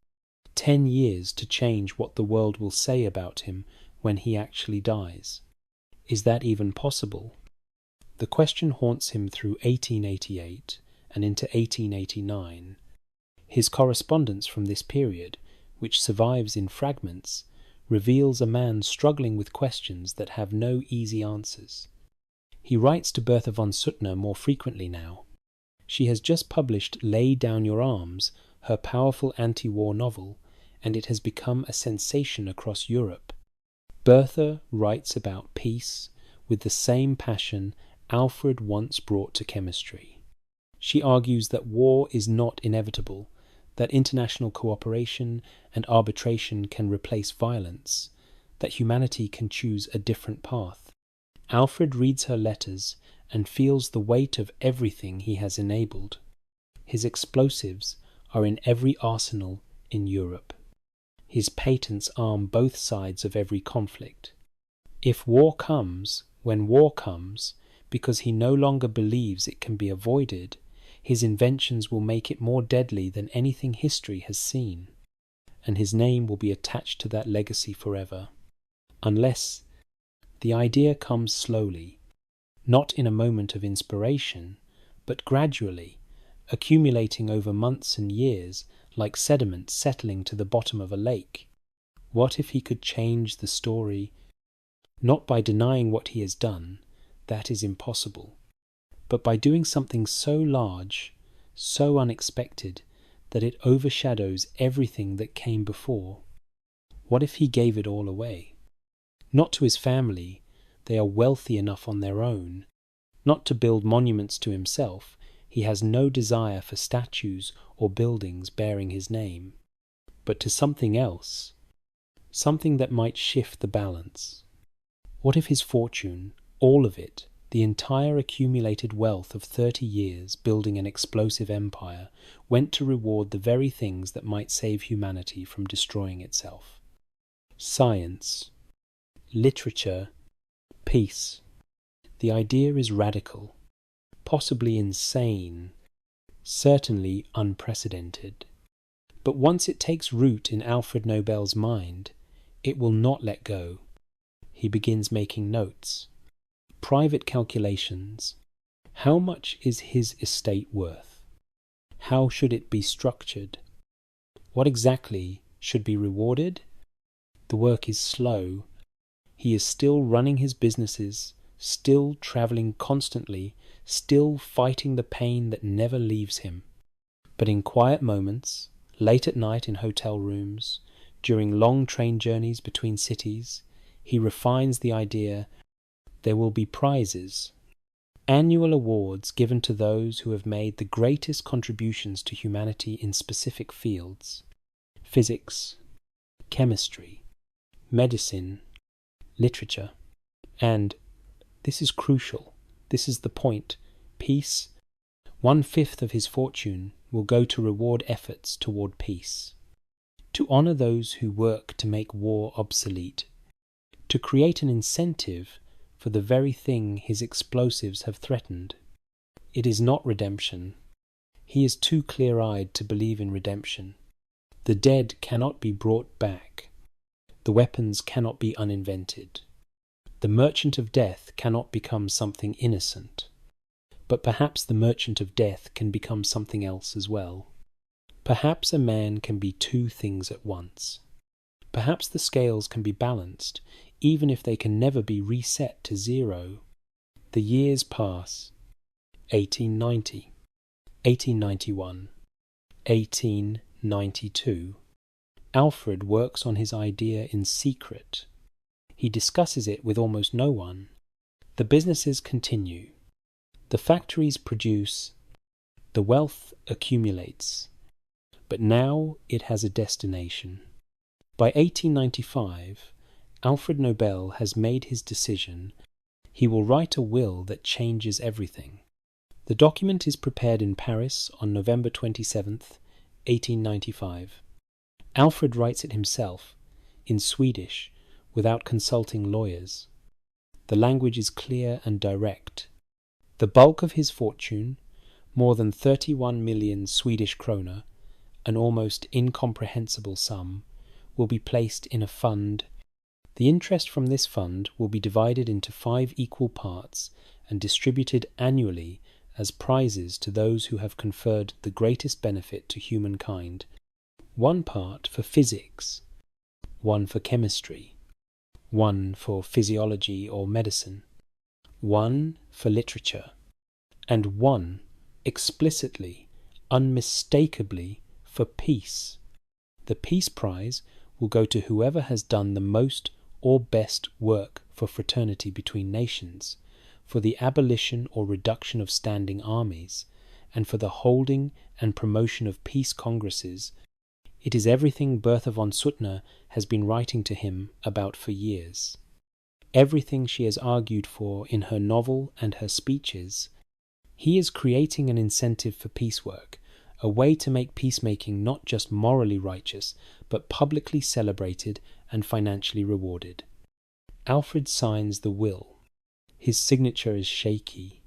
10 years to change what the world will say about him when he actually dies. Is that even possible? The question haunts him through 1888 and into 1889. His correspondence from this period, which survives in fragments, reveals a man struggling with questions that have no easy answers. He writes to Bertha von Suttner more frequently now. She has just published Lay Down Your Arms, her powerful anti-war novel, and it has become a sensation across Europe. Bertha writes about peace with the same passion Alfred once brought to chemistry. She argues that war is not inevitable, that international cooperation and arbitration can replace violence, that humanity can choose a different path. Alfred reads her letters and feels the weight of everything he has enabled. His explosives are in every arsenal in Europe. His patents arm both sides of every conflict. If war comes, when war comes, because he no longer believes it can be avoided, his inventions will make it more deadly than anything history has seen. and his name will be attached to that legacy forever. Unless the idea comes slowly, not in a moment of inspiration, but gradually, accumulating over months and years like sediment settling to the bottom of a lake. What if he could change the story, not by denying what he has done, that is impossible, but by doing something so large, so unexpected, that it overshadows everything that came before? What if he gave it all away? Not to his family, they are wealthy enough on their own. Not to build monuments to himself, he has no desire for statues or buildings bearing his name. But to something else, something that might shift the balance. What if his fortune, all of it, the entire accumulated wealth of 30 years building an explosive empire, went to reward the very things that might save humanity from destroying itself? Science, literature, peace. The idea is radical, possibly insane, certainly unprecedented. But once it takes root in Alfred Nobel's mind, it will not let go. He begins making notes, private calculations. How much is his estate worth? How should it be structured? What exactly should be rewarded? The work is slow. He is still running his businesses, still travelling constantly, still fighting the pain that never leaves him. But in quiet moments, late at night in hotel rooms, during long train journeys between cities, he refines the idea. There will be prizes, annual awards given to those who have made the greatest contributions to humanity in specific fields: physics, chemistry, medicine, literature. And, this is crucial, this is the point, peace. 1/5 of his fortune will go to reward efforts toward peace, to honor those who work to make war obsolete, to create an incentive for the very thing his explosives have threatened. It is not redemption. He is too clear-eyed to believe in redemption. The dead cannot be brought back. The weapons cannot be uninvented. The merchant of death cannot become something innocent. But perhaps the merchant of death can become something else as well. Perhaps a man can be two things at once. Perhaps the scales can be balanced, even if they can never be reset to zero. The years pass. 1890, 1891, 1892. Alfred works on his idea in secret. He discusses it with almost no one. The businesses continue. The factories produce. The wealth accumulates. But now it has a destination. By 1895, Alfred Nobel has made his decision. He will write a will that changes everything. The document is prepared in Paris on November 27th, 1895. Alfred writes it himself, in Swedish, without consulting lawyers. The language is clear and direct. The bulk of his fortune, more than 31 million Swedish krona, an almost incomprehensible sum, will be placed in a fund. The interest from this fund will be divided into 5 equal parts and distributed annually as prizes to those who have conferred the greatest benefit to humankind. 1 part for physics, 1 for chemistry, 1 for physiology or medicine, 1 for literature, and 1 explicitly, unmistakably, for peace. The Peace Prize will go to whoever has done the most or best work for fraternity between nations, for the abolition or reduction of standing armies, and for the holding and promotion of peace congresses. It is everything Bertha von Suttner has been writing to him about for years. Everything she has argued for in her novel and her speeches. He is creating an incentive for peace work, a way to make peacemaking not just morally righteous, but publicly celebrated and financially rewarded. Alfred signs the will. His signature is shaky.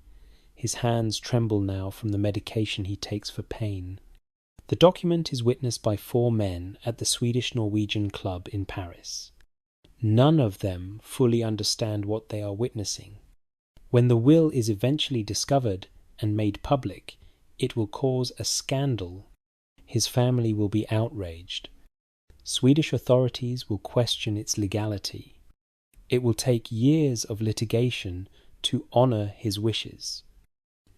His hands tremble now from the medication he takes for pain. The document is witnessed by 4 men at the Swedish-Norwegian club in Paris. None of them fully understand what they are witnessing. When the will is eventually discovered and made public, it will cause a scandal. His family will be outraged. Swedish authorities will question its legality. It will take years of litigation to honor his wishes.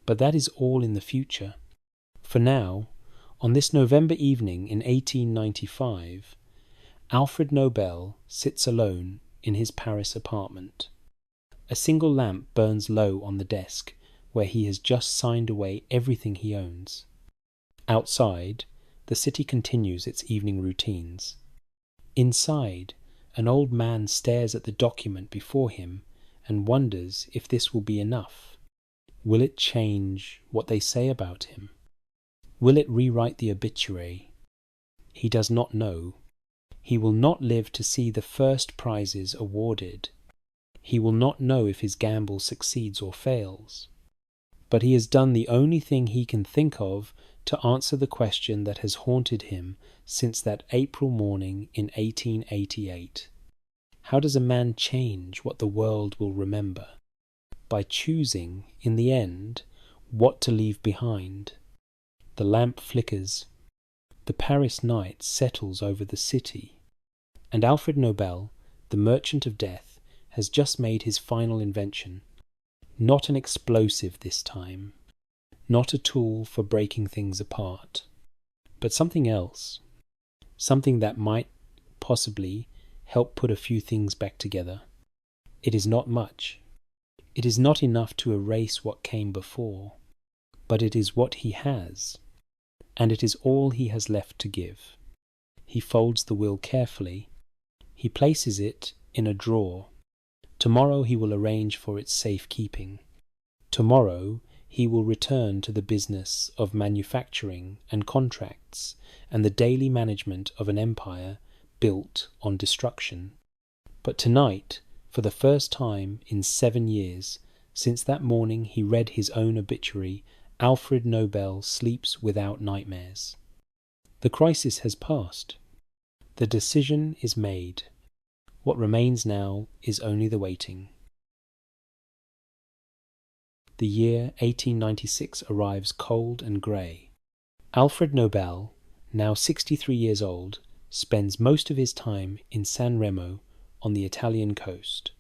But that is all in the future. For now, on this November evening in 1895, Alfred Nobel sits alone in his Paris apartment. A single lamp burns low on the desk where he has just signed away everything he owns. Outside, the city continues its evening routines. Inside, an old man stares at the document before him and wonders if this will be enough. Will it change what they say about him? Will it rewrite the obituary? He does not know. He will not live to see the first prizes awarded. He will not know if his gamble succeeds or fails. But he has done the only thing he can think of to answer the question that has haunted him since that April morning in 1888. How does a man change what the world will remember? By choosing, in the end, what to leave behind. The lamp flickers. The Paris night settles over the city. And Alfred Nobel, the merchant of death, has just made his final invention. Not an explosive this time. Not a tool for breaking things apart. But something else. Something that might, possibly, help put a few things back together. It is not much. It is not enough to erase what came before. But it is what he has. And it is all he has left to give. He folds the will carefully. He places it in a drawer. Tomorrow he will arrange for its safekeeping. Tomorrow he will return to the business of manufacturing and contracts and the daily management of an empire built on destruction. But tonight, for the first time in 7 years, since that morning he read his own obituary, Alfred Nobel sleeps without nightmares. The crisis has passed. The decision is made. What remains now is only the waiting. The year 1896 arrives cold and grey. Alfred Nobel, now 63 years old, spends most of his time in San Remo on the Italian coast.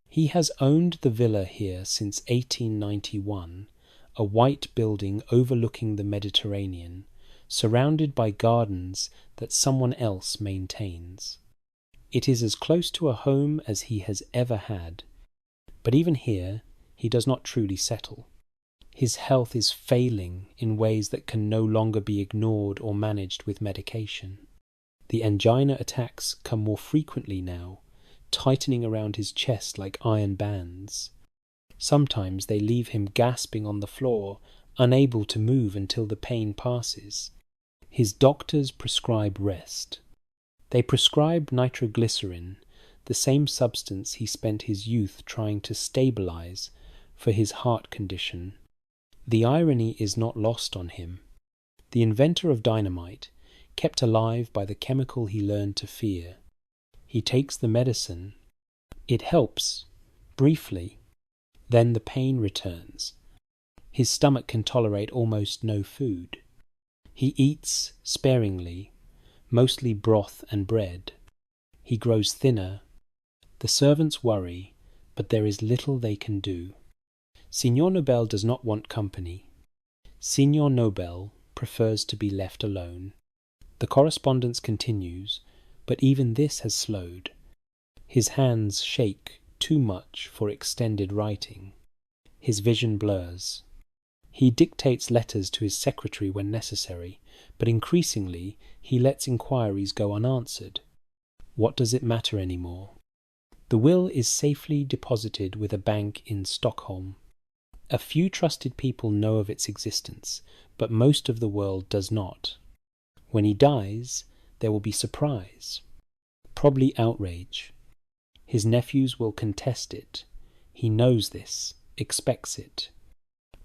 He has owned the villa here since 1891, a white building overlooking the Mediterranean, surrounded by gardens that someone else maintains. It is as close to a home as he has ever had. But even here, he does not truly settle. His health is failing in ways that can no longer be ignored or managed with medication. The angina attacks come more frequently now, tightening around his chest like iron bands. Sometimes they leave him gasping on the floor, unable to move until the pain passes. His doctors prescribe rest. They prescribe nitroglycerin, the same substance he spent his youth trying to stabilize for his heart condition. The irony is not lost on him. The inventor of dynamite, kept alive by the chemical he learned to fear. He takes the medicine. It helps, briefly. Then the pain returns. His stomach can tolerate almost no food. He eats sparingly, mostly broth and bread. He grows thinner. The servants worry, but there is little they can do. Signor Nobel does not want company. Signor Nobel prefers to be left alone. The correspondence continues, but even this has slowed. His hands shake too much for extended writing. His vision blurs. He dictates letters to his secretary when necessary, but increasingly he lets inquiries go unanswered. What does it matter anymore? The will is safely deposited with a bank in Stockholm. A few trusted people know of its existence, but most of the world does not. When he dies, there will be surprise, probably outrage. His nephews will contest it. He knows this, expects it.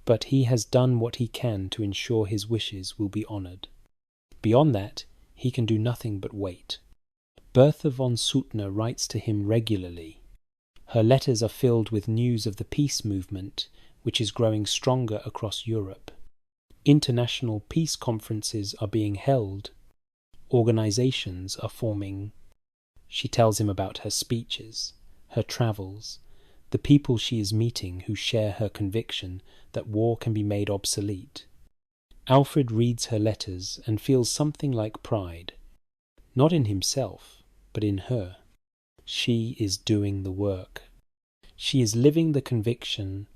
But he has done what he can to ensure his wishes will be honoured. Beyond that, he can do nothing but wait. Bertha von Suttner writes to him regularly. Her letters are filled with news of the peace movement, which is growing stronger across Europe. International peace conferences are being held. Organizations are forming. She tells him about her speeches, her travels, the people she is meeting who share her conviction that war can be made obsolete. Alfred reads her letters and feels something like pride, not in himself, but in her. She is doing the work. She is living the conviction.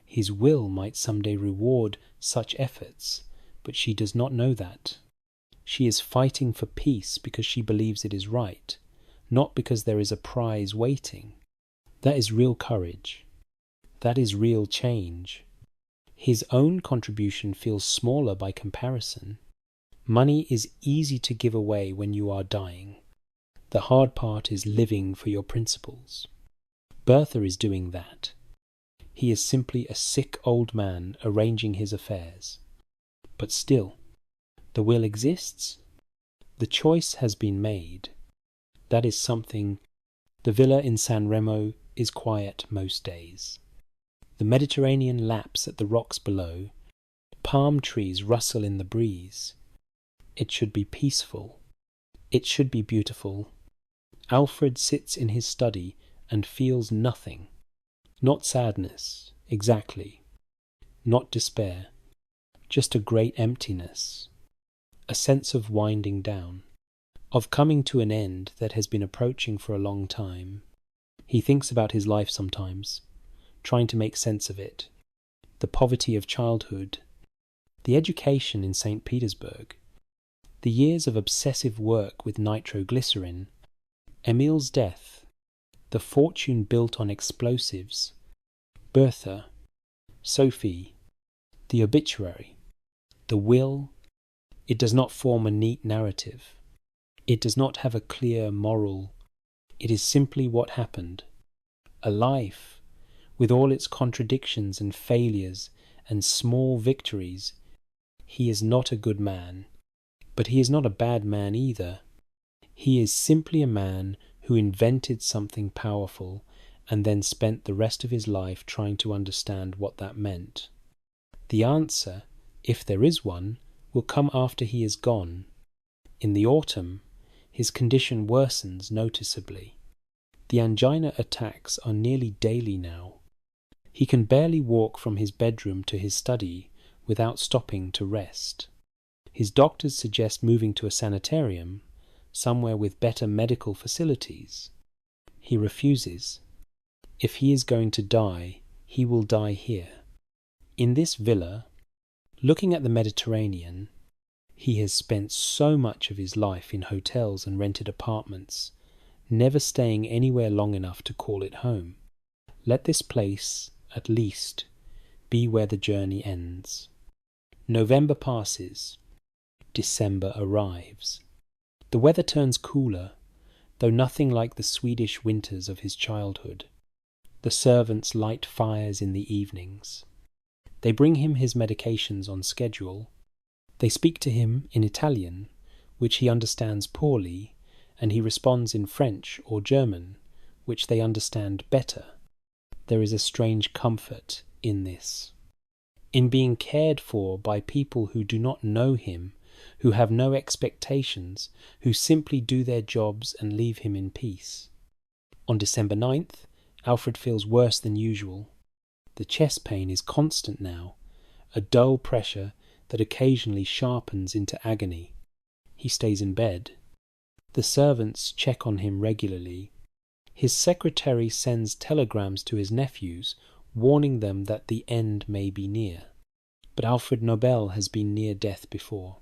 His will might someday reward such efforts, but she does not know that. She is fighting for peace because she believes it is right, not because there is a prize waiting. That is real courage. That is real change. His own contribution feels smaller by comparison. Money is easy to give away when you are dying. The hard part is living for your principles. Bertha is doing that. He is simply a sick old man arranging his affairs. But still, the will exists. The choice has been made. That is something. The villa in San Remo is quiet most days. The Mediterranean laps at the rocks below. Palm trees rustle in the breeze. It should be peaceful. It should be beautiful. Alfred sits in his study and feels nothing. Not sadness, exactly. Not despair. Just a great emptiness. A sense of winding down. Of coming to an end that has been approaching for a long time. He thinks about his life sometimes, trying to make sense of it. The poverty of childhood. The education in St. Petersburg. The years of obsessive work with nitroglycerin. Emil's death. The fortune built on explosives. Bertha. Sophie. The obituary. The will. It does not form a neat narrative. It does not have a clear moral. It is simply what happened. A life, with all its contradictions and failures and small victories. He is not a good man, but he is not a bad man either. He is simply a man who invented something powerful and then spent the rest of his life trying to understand what that meant. The answer, if there is one, will come after he is gone. In the autumn, his condition worsens noticeably. The angina attacks are nearly daily now. He can barely walk from his bedroom to his study without stopping to rest. His doctors suggest moving to a sanitarium, somewhere with better medical facilities. He refuses. If he is going to die, he will die here. In this villa, looking at the Mediterranean, he has spent so much of his life in hotels and rented apartments, never staying anywhere long enough to call it home. Let this place, at least, be where the journey ends. November passes. December arrives. The weather turns cooler, though nothing like the Swedish winters of his childhood. The servants light fires in the evenings. They bring him his medications on schedule. They speak to him in Italian, which he understands poorly, and he responds in French or German, which they understand better. There is a strange comfort in this. In being cared for by people who do not know him, who have no expectations, who simply do their jobs and leave him in peace. On December 9th, Alfred feels worse than usual. The chest pain is constant now, a dull pressure that occasionally sharpens into agony. He stays in bed. The servants check on him regularly. His secretary sends telegrams to his nephews, warning them that the end may be near. But Alfred Nobel has been near death before.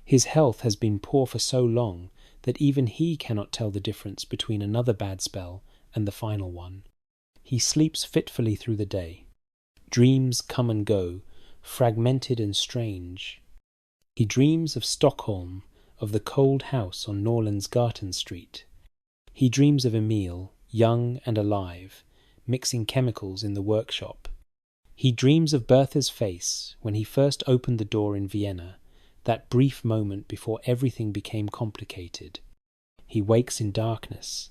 His health has been poor for so long that even he cannot tell the difference between another bad spell and the final one. He sleeps fitfully through the day. Dreams come and go, fragmented and strange. He dreams of Stockholm, of the cold house on Norlandsgatan Street. He dreams of Emil, young and alive, mixing chemicals in the workshop. He dreams of Bertha's face when he first opened the door in Vienna, that brief moment before everything became complicated. He wakes in darkness.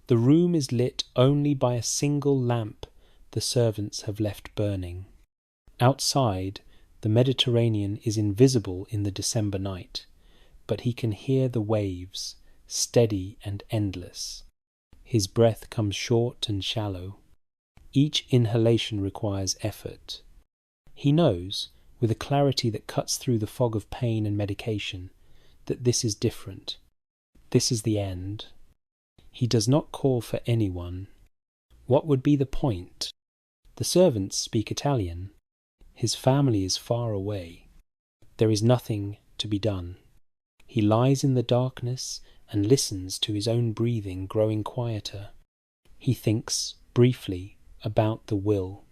The room is lit only by a single lamp the servants have left burning. Outside, the Mediterranean is invisible in the December night, but he can hear the waves, steady and endless. His breath comes short and shallow. Each inhalation requires effort. He knows, with a clarity that cuts through the fog of pain and medication, that this is different. This is the end. He does not call for anyone. What would be the point? The servants speak Italian. His family is far away. There is nothing to be done. He lies in the darkness and listens to his own breathing growing quieter. He thinks, briefly, about the will,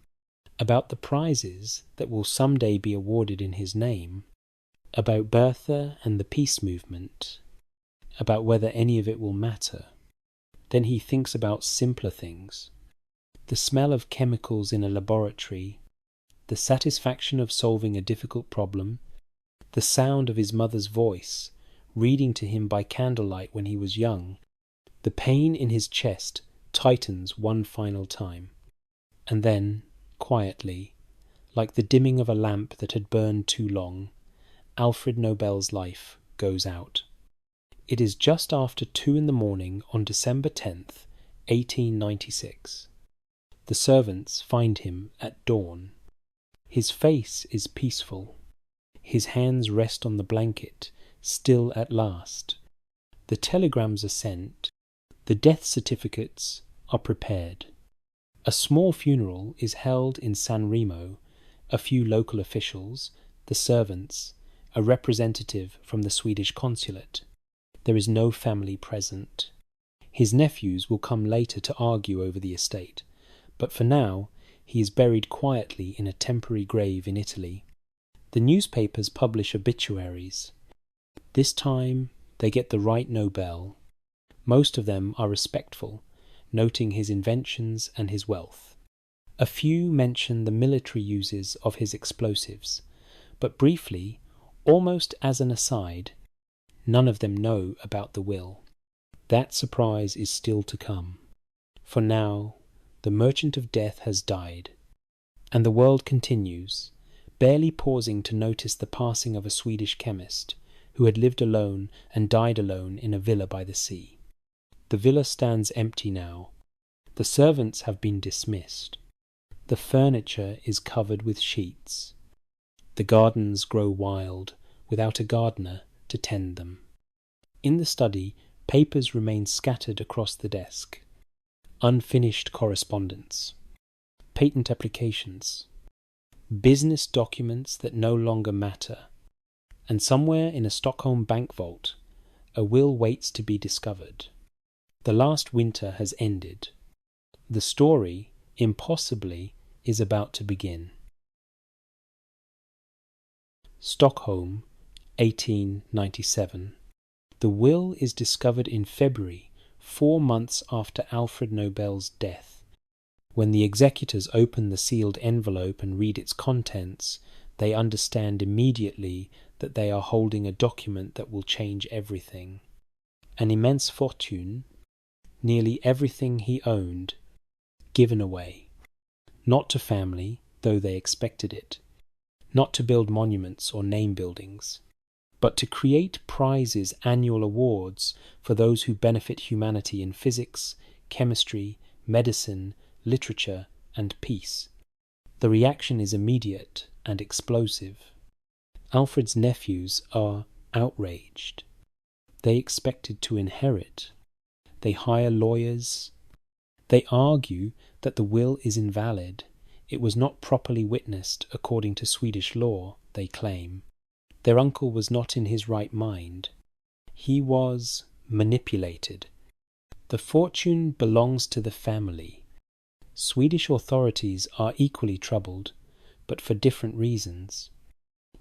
about the prizes that will someday be awarded in his name, about Bertha and the peace movement, about whether any of it will matter. Then he thinks about simpler things, the smell of chemicals in a laboratory, the satisfaction of solving a difficult problem, the sound of his mother's voice, reading to him by candlelight when he was young. The pain in his chest tightens one final time. And then, quietly, like the dimming of a lamp that had burned too long, Alfred Nobel's life goes out. It is just after 2 a.m. on December 10th, 1896. The servants find him at dawn. His face is peaceful. His hands rest on the blanket, still at last. The telegrams are sent. The death certificates are prepared. A small funeral is held in San Remo. A few local officials, the servants, a representative from the Swedish consulate. There is no family present. His nephews will come later to argue over the estate, but for now he is buried quietly in a temporary grave in Italy. The newspapers publish obituaries. This time they get the right Nobel. Most of them are respectful, noting his inventions and his wealth. A few mention the military uses of his explosives, but briefly, almost as an aside, none of them know about the will. That surprise is still to come. For now, the merchant of death has died, and the world continues, barely pausing to notice the passing of a Swedish chemist who had lived alone and died alone in a villa by the sea. The villa stands empty now. The servants have been dismissed. The furniture is covered with sheets. The gardens grow wild, without a gardener to tend them. In the study, papers remain scattered across the desk. Unfinished correspondence, patent applications, business documents that no longer matter, and somewhere in a Stockholm bank vault, a will waits to be discovered. The last winter has ended. The story, impossibly, is about to begin. Stockholm, 1897. The will is discovered in February, 4 months after Alfred Nobel's death. When the executors open the sealed envelope and read its contents, they understand immediately that they are holding a document that will change everything. An immense fortune, nearly everything he owned, given away. Not to family, though they expected it. Not to build monuments or name buildings, but to create prizes, annual awards for those who benefit humanity in physics, chemistry, medicine, literature, and peace. The reaction is immediate and explosive. Alfred's nephews are outraged. They expected to inherit. They hire lawyers. They argue that the will is invalid. It was not properly witnessed according to Swedish law, they claim. Their uncle was not in his right mind. He was manipulated. The fortune belongs to the family. Swedish authorities are equally troubled, but for different reasons.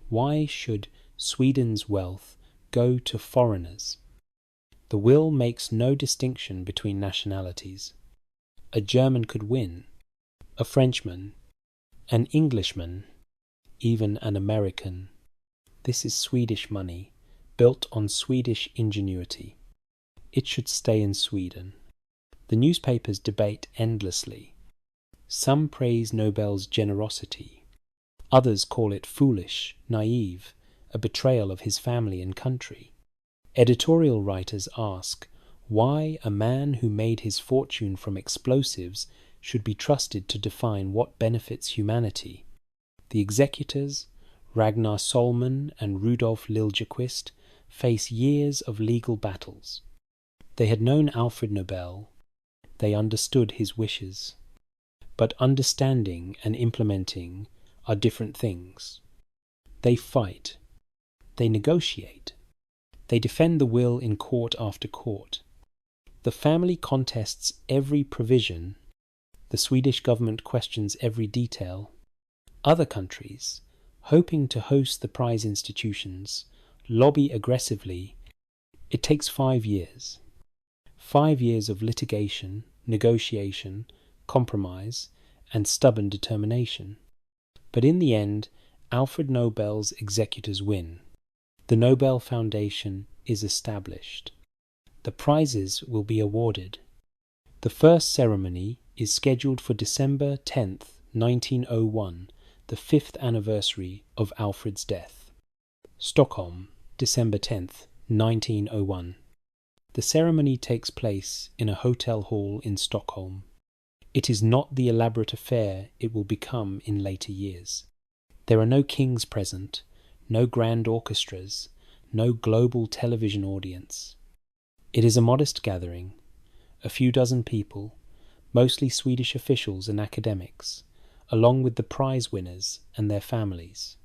Why should Sweden's wealth go to foreigners? The will makes no distinction between nationalities. A German could win, a Frenchman, an Englishman, even an American. This is Swedish money, built on Swedish ingenuity. It should stay in Sweden. The newspapers debate endlessly. Some praise Nobel's generosity. Others call it foolish, naive, a betrayal of his family and country. Editorial writers ask why a man who made his fortune from explosives should be trusted to define what benefits humanity. The executors, Ragnar Solman and Rudolf Liljequist, face years of legal battles. They had known Alfred Nobel. They understood his wishes. But understanding and implementing are different things. They fight. They negotiate. They defend the will in court after court. The family contests every provision. The Swedish government questions every detail. Other countries, hoping to host the prize institutions, lobby aggressively. It takes 5 years. 5 years of litigation, negotiation, compromise, and stubborn determination. But in the end, Alfred Nobel's executors win. The Nobel Foundation is established. The prizes will be awarded. The first ceremony is scheduled for December 10th, 1901, the 5th anniversary of Alfred's death. Stockholm, December 10th, 1901. The ceremony takes place in a hotel hall in Stockholm. It is not the elaborate affair it will become in later years. There are no kings present, no grand orchestras, no global television audience. It is a modest gathering, a few dozen people, mostly Swedish officials and academics, along with the prize winners and their families.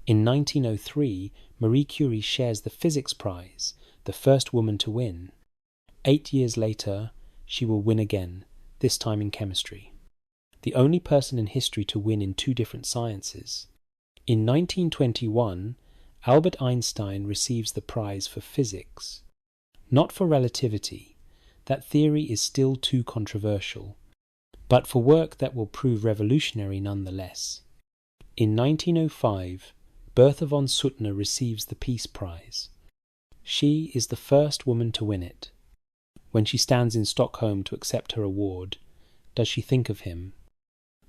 In 1903, Marie Curie shares the physics prize, the first woman to win. 8 years later, she will win again, this time in chemistry. The only person in history to win in 2 different sciences. In 1921, Albert Einstein receives the prize for physics. Not for relativity, that theory is still too controversial, but for work that will prove revolutionary nonetheless. In 1905, Bertha von Suttner receives the Peace Prize. She is the first woman to win it. When she stands in Stockholm to accept her award, does she think of him?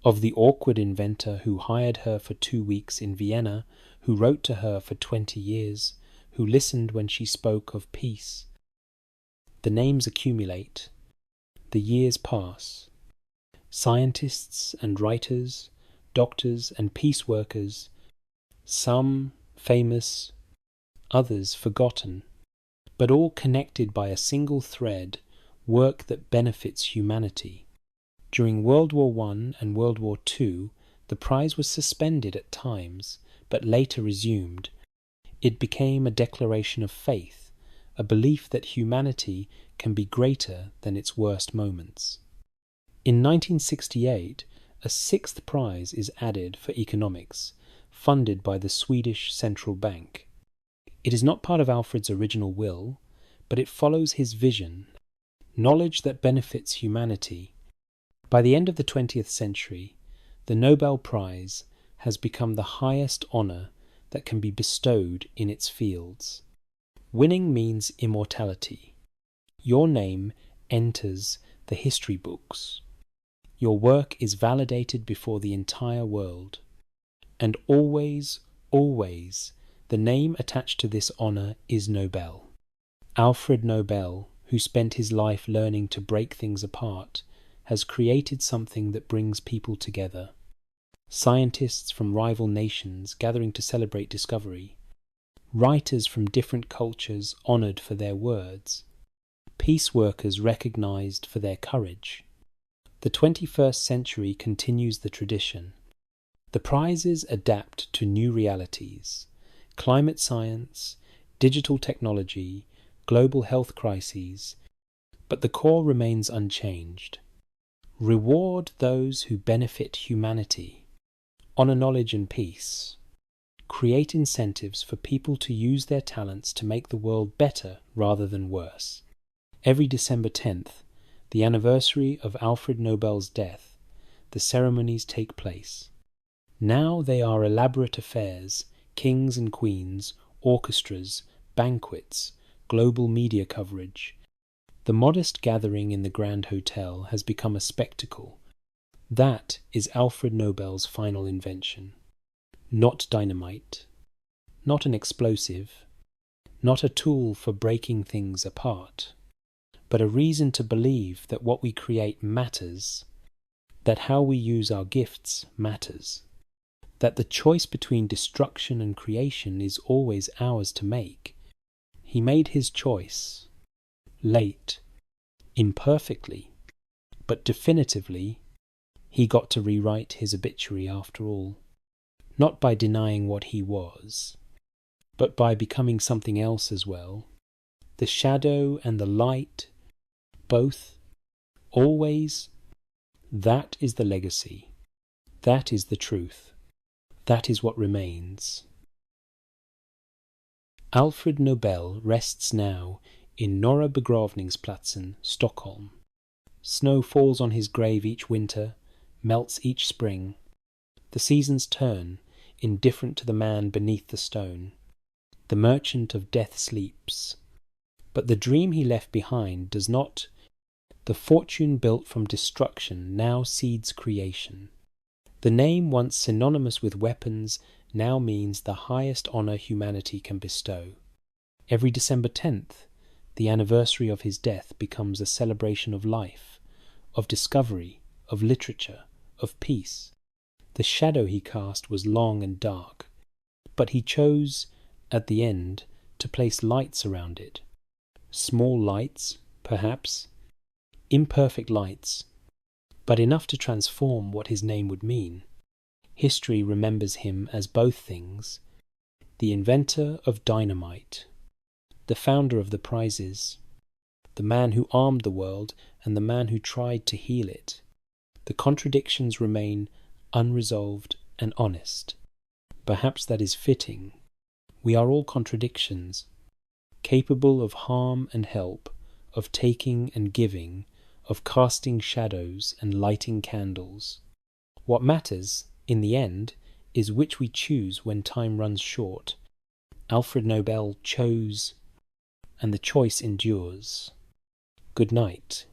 Of the awkward inventor who hired her for 2 weeks in Vienna, who wrote to her for 20 years, who listened when she spoke of peace? The names accumulate. The years pass. Scientists and writers, doctors and peace workers, some famous, others forgotten, but all connected by a single thread, work that benefits humanity. During World War I and World War II, the prize was suspended at times, but later resumed. It became a declaration of faith, a belief that humanity can be greater than its worst moments. In 1968, a 6th prize is added for economics, funded by the Swedish Central Bank. It is not part of Alfred's original will, but it follows his vision, knowledge that benefits humanity. By the end of the 20th century, the Nobel Prize has become the highest honor that can be bestowed in its fields. Winning means immortality. Your name enters the history books. Your work is validated before the entire world. And always, always, the name attached to this honor is Nobel. Alfred Nobel, who spent his life learning to break things apart, has created something that brings people together. Scientists from rival nations gathering to celebrate discovery. Writers from different cultures honored for their words. Peace workers recognized for their courage. The 21st century continues the tradition. The prizes adapt to new realities: climate science, digital technology, global health crises, but the core remains unchanged. Reward those who benefit humanity. Honor knowledge and peace. Create incentives for people to use their talents to make the world better rather than worse. Every December 10th, the anniversary of Alfred Nobel's death, the ceremonies take place. Now they are elaborate affairs, kings and queens, orchestras, banquets, global media coverage. The modest gathering in the Grand Hotel has become a spectacle. That is Alfred Nobel's final invention. Not dynamite, not an explosive, not a tool for breaking things apart, but a reason to believe that what we create matters, that how we use our gifts matters, that the choice between destruction and creation is always ours to make. He made his choice, late, imperfectly, but definitively. He got to rewrite his obituary after all, not by denying what he was, but by becoming something else as well. The shadow and the light, both, always, that is the legacy. That is the truth. That is what remains. Alfred Nobel rests now in Norra begravningsplatsen, Stockholm. Snow falls on his grave each winter, melts each spring. The seasons turn, indifferent to the man beneath the stone. The merchant of death sleeps. But the dream he left behind does not. The fortune built from destruction now seeds creation. The name once synonymous with weapons now means the highest honour humanity can bestow. Every December 10th, the anniversary of his death becomes a celebration of life, of discovery, of literature, of peace. The shadow he cast was long and dark, but he chose, at the end, to place lights around it. Small lights, perhaps, imperfect lights, but enough to transform what his name would mean. History remembers him as both things: the inventor of dynamite, the founder of the prizes, the man who armed the world and the man who tried to heal it. The contradictions remain unresolved and honest. Perhaps that is fitting. We are all contradictions, capable of harm and help, of taking and giving, of casting shadows and lighting candles. What matters, in the end, is which we choose when time runs short. Alfred Nobel chose, and the choice endures. Good night.